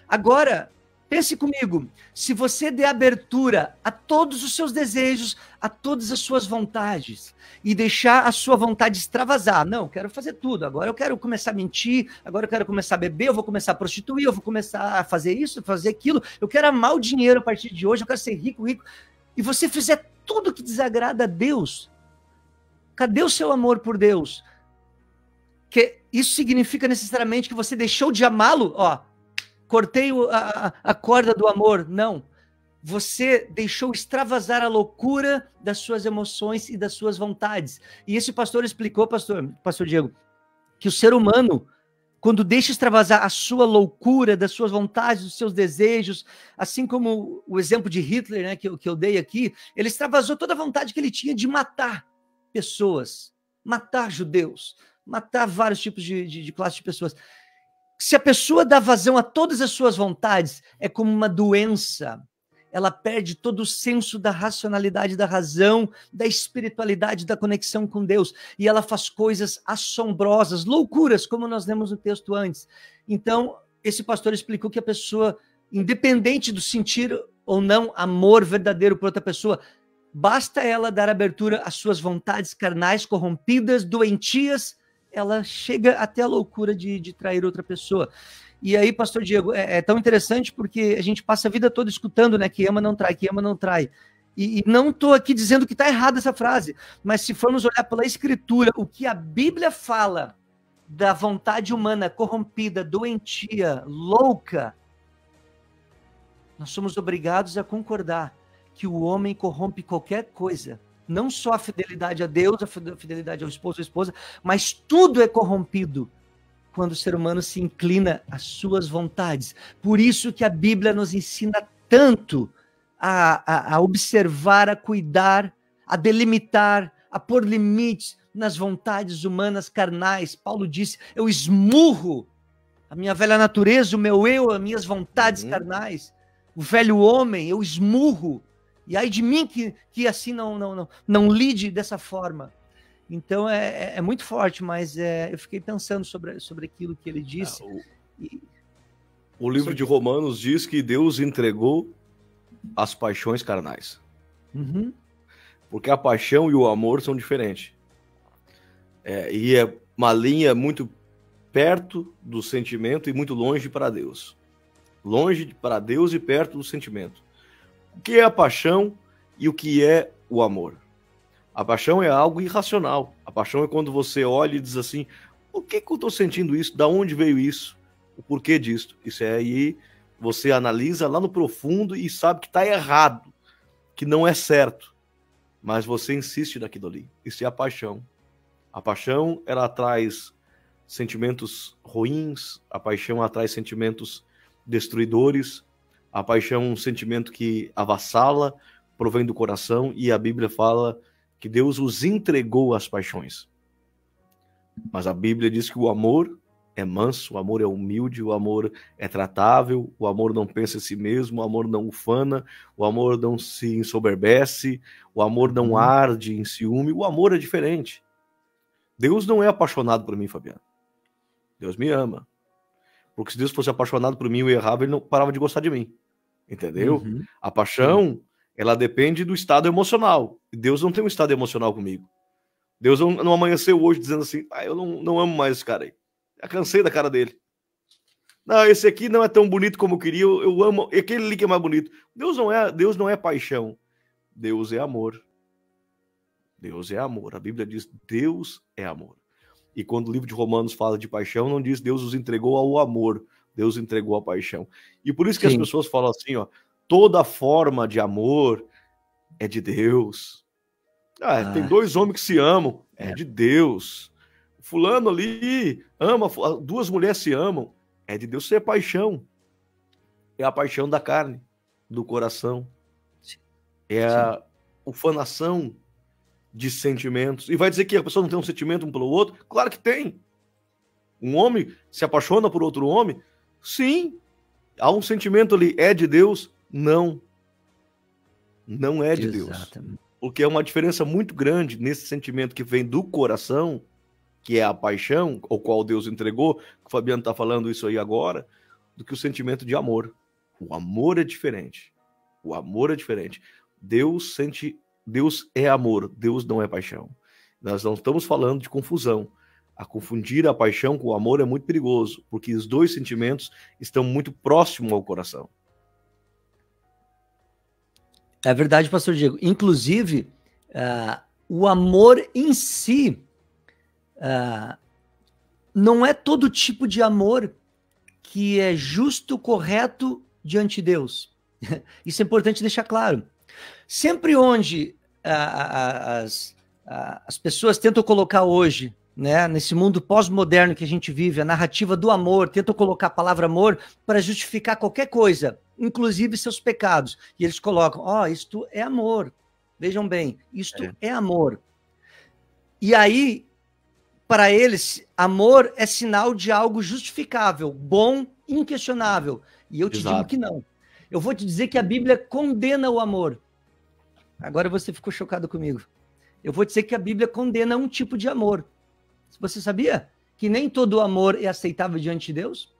Speaker 3: Agora, pense comigo. Se você der abertura a todos os seus desejos, a todas as suas vontades, e deixar a sua vontade extravasar. Não, quero fazer tudo. Agora eu quero começar a mentir, agora eu quero começar a beber, eu vou começar a prostituir, eu vou começar a fazer isso, fazer aquilo. Eu quero amar o dinheiro a partir de hoje, eu quero ser rico. E você fizer tudo que desagrada a Deus. Cadê o seu amor por Deus? Que isso significa necessariamente que você deixou de amá-lo? Ó, cortei a corda do amor. Não. Você deixou extravasar a loucura das suas emoções e das suas vontades. E esse pastor explicou, pastor Diego, que o ser humano, quando deixa extravasar a sua loucura, das suas vontades, dos seus desejos, assim como o exemplo de Hitler, né, que eu dei aqui, ele extravasou toda a vontade que ele tinha de matar pessoas, matar judeus, matar vários tipos de classe de pessoas. Se a pessoa dá vazão a todas as suas vontades, é como uma doença. Ela perde todo o senso da racionalidade, da razão, da espiritualidade, da conexão com Deus. E ela faz coisas assombrosas, loucuras, como nós lemos no texto antes. Então, esse pastor explicou que a pessoa, independente do sentir ou não amor verdadeiro por outra pessoa, basta ela dar abertura às suas vontades carnais, corrompidas, doentias, ela chega até a loucura de trair outra pessoa. E aí, pastor Diego, é tão interessante porque a gente passa a vida toda escutando, né, que ama não trai, que ama não trai. E não estou aqui dizendo que está errada essa frase, mas se formos olhar pela Escritura, o que a Bíblia fala da vontade humana corrompida, doentia, louca, nós somos obrigados a concordar que o homem corrompe qualquer coisa. Não só a fidelidade a Deus, a fidelidade ao esposo ou à esposa, mas tudo é corrompido quando o ser humano se inclina às suas vontades. Por isso que a Bíblia nos ensina tanto a observar, a cuidar, a delimitar, a pôr limites nas vontades humanas carnais. Paulo disse, eu esmurro a minha velha natureza, o meu eu, as minhas vontades carnais, o velho homem, eu esmurro. E aí de mim que assim não lide dessa forma. Então é muito forte, mas eu fiquei pensando sobre aquilo que ele disse.
Speaker 2: O livro de Romanos diz que Deus entregou as paixões carnais.
Speaker 3: Uhum.
Speaker 2: Porque a paixão e o amor são diferentes. E é uma linha muito perto do sentimento e muito longe para Deus. Longe para Deus e perto do sentimento. O que é a paixão e o que é o amor? A paixão é algo irracional. A paixão é quando você olha e diz assim, por que eu estou sentindo isso? Da onde veio isso? O porquê disso? Isso aí você analisa lá no profundo e sabe que está errado, que não é certo. Mas você insiste naquilo ali. Isso é a paixão. A paixão, ela traz sentimentos ruins, a paixão atrai sentimentos destruidores, a paixão é um sentimento que avassala, provém do coração, e a Bíblia fala que Deus os entregou às paixões. Mas a Bíblia diz que o amor é manso, o amor é humilde, o amor é tratável, o amor não pensa em si mesmo, o amor não ufana, o amor não se ensoberbece, o amor não arde em ciúme, o amor é diferente. Deus não é apaixonado por mim, Fabiano. Deus me ama. Porque se Deus fosse apaixonado por mim e eu errava, ele não parava de gostar de mim. Entendeu? A paixão, ela depende do estado emocional. Deus não tem um estado emocional comigo. Deus não amanheceu hoje dizendo assim, eu não amo mais esse cara aí. Já cansei da cara dele. Não, esse aqui não é tão bonito como eu queria, eu amo aquele ali que é mais bonito. Deus não é paixão. Deus é amor. Deus é amor. A Bíblia diz, Deus é amor. E quando o livro de Romanos fala de paixão, não diz Deus os entregou ao amor, Deus entregou a paixão. E por isso que as pessoas falam assim, toda forma de amor é de Deus. Tem dois homens que se amam, é de Deus. Fulano ali ama, duas mulheres se amam, é de Deus. Isso é paixão. É a paixão da carne, do coração. É a ufanação de sentimentos. E vai dizer que a pessoa não tem um sentimento um pelo outro? Claro que tem. Um homem se apaixona por outro homem? Sim. Há um sentimento ali. É de Deus? Não. Não é de Deus. Porque é uma diferença muito grande nesse sentimento que vem do coração, que é a paixão, o qual Deus entregou, que o Fabiano está falando isso aí agora, do que o sentimento de amor. O amor é diferente. O amor é diferente. Deus é amor, Deus não é paixão. Nós não estamos falando de confusão. A confundir a paixão com o amor é muito perigoso, porque os dois sentimentos estão muito próximos ao coração.
Speaker 3: É verdade, pastor Diego. Inclusive, o amor em si não é todo tipo de amor que é justo, correto diante de Deus. Isso é importante deixar claro. Sempre onde as pessoas tentam colocar hoje, né, nesse mundo pós-moderno que a gente vive, a narrativa do amor, tentam colocar a palavra amor para justificar qualquer coisa, inclusive seus pecados. E eles colocam, isto é amor. Vejam bem, isto é amor. E aí, para eles, amor é sinal de algo justificável, bom, inquestionável. E eu te digo que não. Eu vou te dizer que a Bíblia condena o amor. Agora você ficou chocado comigo. Eu vou dizer que a Bíblia condena um tipo de amor. Você sabia que nem todo amor é aceitável diante de Deus?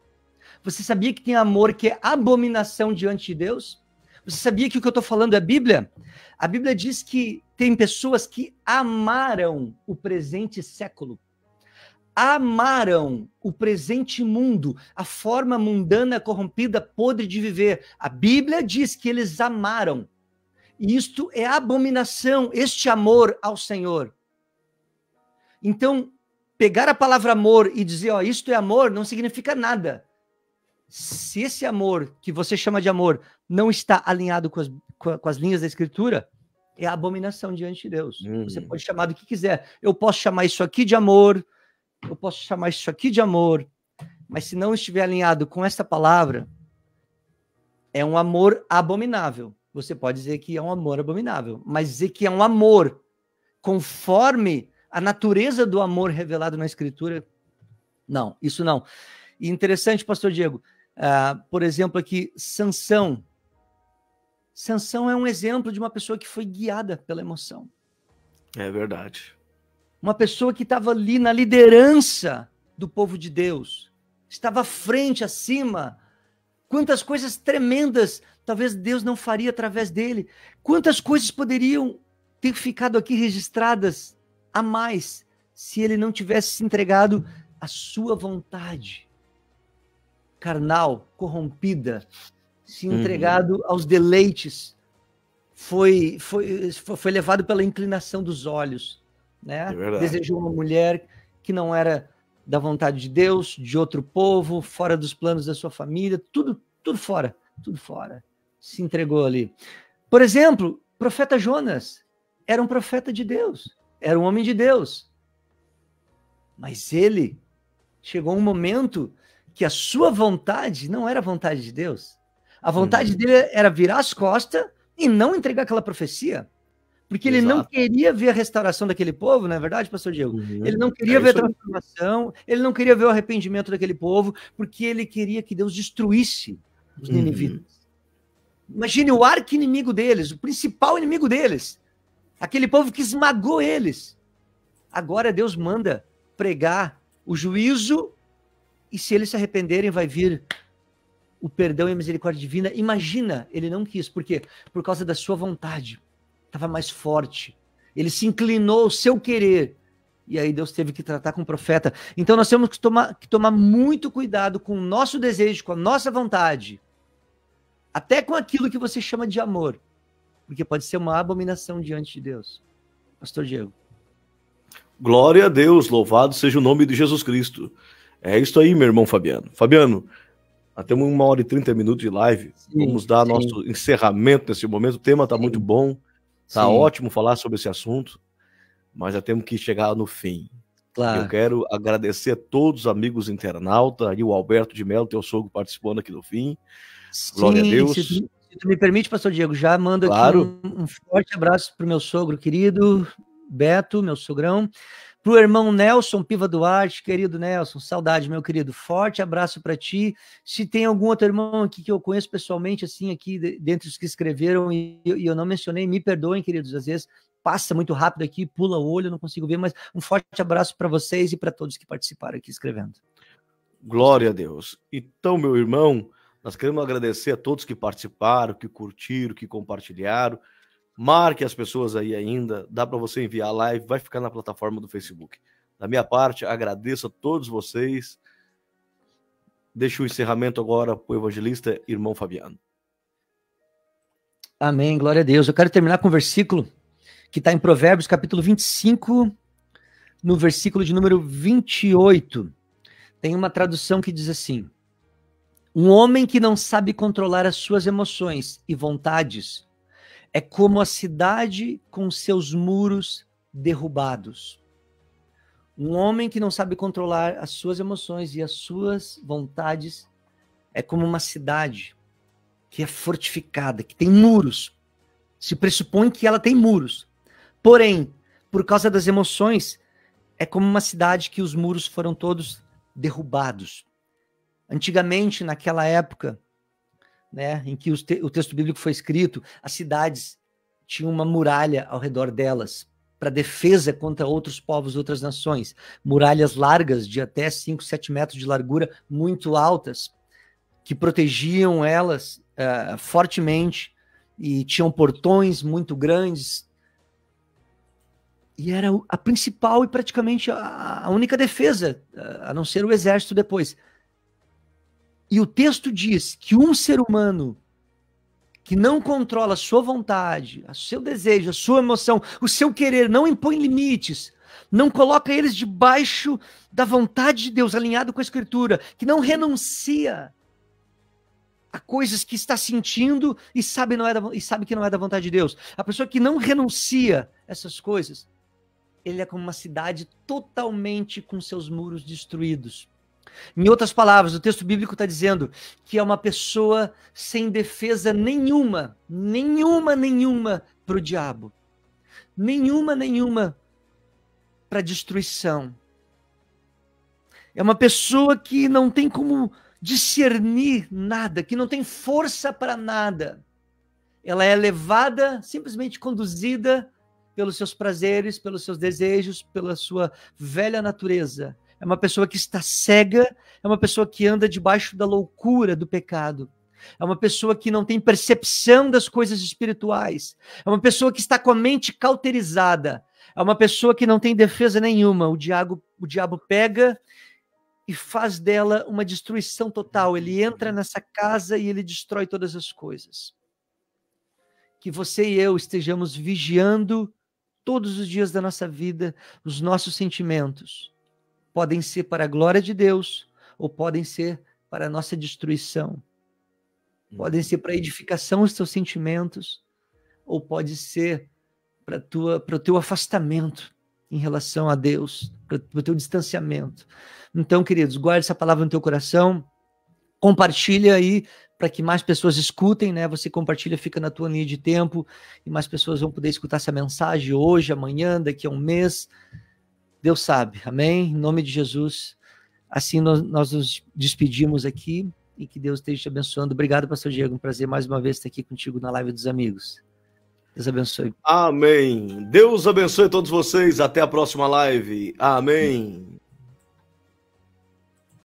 Speaker 3: Você sabia que tem amor que é abominação diante de Deus? Você sabia que o que eu estou falando é a Bíblia? A Bíblia diz que tem pessoas que amaram o presente século. Amaram o presente mundo, a forma mundana, corrompida, podre de viver. A Bíblia diz que eles amaram. E isto é abominação, este amor ao Senhor. Então, pegar a palavra amor e dizer, isto é amor, não significa nada. Se esse amor, que você chama de amor, não está alinhado com as linhas da Escritura, é abominação diante de Deus. Você pode chamar do que quiser. Eu posso chamar isso aqui de amor, eu posso chamar isso aqui de amor, mas se não estiver alinhado com esta palavra, é um amor abominável. Você pode dizer que é um amor abominável, mas dizer que é um amor conforme a natureza do amor revelado na Escritura, não, isso não. E interessante, pastor Diego, por exemplo aqui, Sansão. Sansão é um exemplo de uma pessoa que foi guiada pela emoção.
Speaker 2: É verdade.
Speaker 3: Uma pessoa que estava ali na liderança do povo de Deus, estava à frente, acima. Quantas coisas tremendas talvez Deus não faria através dele. Quantas coisas poderiam ter ficado aqui registradas a mais se ele não tivesse se entregado à sua vontade carnal, corrompida, se entregado aos deleites, foi levado pela inclinação dos olhos, né? Desejou uma mulher que não era da vontade de Deus, de outro povo, fora dos planos da sua família, tudo fora, se entregou ali. Por exemplo, o profeta Jonas era um profeta de Deus, era um homem de Deus, mas ele chegou um momento que a sua vontade não era a vontade de Deus. A vontade dele era virar as costas e não entregar aquela profecia. Porque ele não queria ver a restauração daquele povo, não é verdade, pastor Diego? Ele não queria ver a transformação, ele não queria ver o arrependimento daquele povo, porque ele queria que Deus destruísse os ninivitas. Imagine o arqui-inimigo deles, o principal inimigo deles, aquele povo que esmagou eles. Agora Deus manda pregar o juízo, e se eles se arrependerem, vai vir o perdão e a misericórdia divina. Imagina, ele não quis. Por quê? Por causa da sua vontade. Estava mais forte. Ele se inclinou ao seu querer. E aí Deus teve que tratar com o profeta. Então nós temos que tomar muito cuidado com o nosso desejo, com a nossa vontade. Até com aquilo que você chama de amor. Porque pode ser uma abominação diante de Deus. Pastor Diego.
Speaker 2: Glória a Deus, louvado seja o nome de Jesus Cristo. É isso aí, meu irmão Fabiano. Fabiano, nós temos 1h30 de live. Vamos dar nosso encerramento nesse momento. O tema está muito bom. Está ótimo falar sobre esse assunto. Mas já temos que chegar no fim. Claro. Eu quero agradecer a todos os amigos internautas. Aí o Alberto de Mello, teu sogro, participando aqui no fim. Glória a Deus.
Speaker 3: Se tu me permite, pastor Diego, já mando aqui um forte abraço para o meu sogro querido, Beto, meu sogrão. Para o irmão Nelson Piva Duarte, querido Nelson, saudade, meu querido, forte abraço para ti. Se tem algum outro irmão aqui que eu conheço pessoalmente, assim, aqui, dentre os que escreveram, e eu não mencionei, me perdoem, queridos, às vezes passa muito rápido aqui, pula o olho, não consigo ver, mas um forte abraço para vocês e para todos que participaram aqui escrevendo.
Speaker 2: Glória a Deus. Então, meu irmão, nós queremos agradecer a todos que participaram, que curtiram, que compartilharam. Marque as pessoas aí ainda, dá para você enviar a live, vai ficar na plataforma do Facebook. Da minha parte, agradeço a todos vocês. Deixo o encerramento agora para o evangelista irmão Fabiano.
Speaker 3: Amém, glória a Deus. Eu quero terminar com um versículo que está em Provérbios, capítulo 25, no versículo de número 28. Tem uma tradução que diz assim: um homem que não sabe controlar as suas emoções e vontades é como a cidade com seus muros derrubados. Um homem que não sabe controlar as suas emoções e as suas vontades é como uma cidade que é fortificada, que tem muros. Se pressupõe que ela tem muros. Porém, por causa das emoções, é como uma cidade que os muros foram todos derrubados. Antigamente, naquela época, né, em que o texto bíblico foi escrito, as cidades tinham uma muralha ao redor delas, para defesa contra outros povos, outras nações. Muralhas largas, de até 5, 7 metros de largura, muito altas, que protegiam elas fortemente, e tinham portões muito grandes. E era a principal e praticamente a única defesa, a não ser o exército depois. E o texto diz que um ser humano que não controla a sua vontade, o seu desejo, a sua emoção, o seu querer, não impõe limites, não coloca eles debaixo da vontade de Deus, alinhado com a Escritura, que não renuncia a coisas que está sentindo e sabe que não é da vontade de Deus. A pessoa que não renuncia a essas coisas, ele é como uma cidade totalmente com seus muros destruídos. Em outras palavras, o texto bíblico está dizendo que é uma pessoa sem defesa nenhuma para o diabo. Nenhuma para destruição. É uma pessoa que não tem como discernir nada, que não tem força para nada. Ela é levada, simplesmente conduzida pelos seus prazeres, pelos seus desejos, pela sua velha natureza. É uma pessoa que está cega, é uma pessoa que anda debaixo da loucura do pecado. É uma pessoa que não tem percepção das coisas espirituais. É uma pessoa que está com a mente cauterizada. É uma pessoa que não tem defesa nenhuma. O diabo pega e faz dela uma destruição total. Ele entra nessa casa e ele destrói todas as coisas. Que você e eu estejamos vigiando todos os dias da nossa vida, os nossos sentimentos. Podem ser para a glória de Deus ou podem ser para a nossa destruição. Podem ser para a edificação dos teus sentimentos ou pode ser para o teu afastamento em relação a Deus, para o teu distanciamento. Então, queridos, guarde essa palavra no teu coração, compartilha aí para que mais pessoas escutem, né? Você compartilha, fica na tua linha de tempo e mais pessoas vão poder escutar essa mensagem hoje, amanhã, daqui a um mês. Deus sabe, amém? Em nome de Jesus. Assim nós nos despedimos aqui e que Deus esteja te abençoando. Obrigado, pastor Diego, um prazer mais uma vez estar aqui contigo na live dos amigos. Deus abençoe.
Speaker 2: Amém. Deus abençoe todos vocês. Até a próxima live. Amém.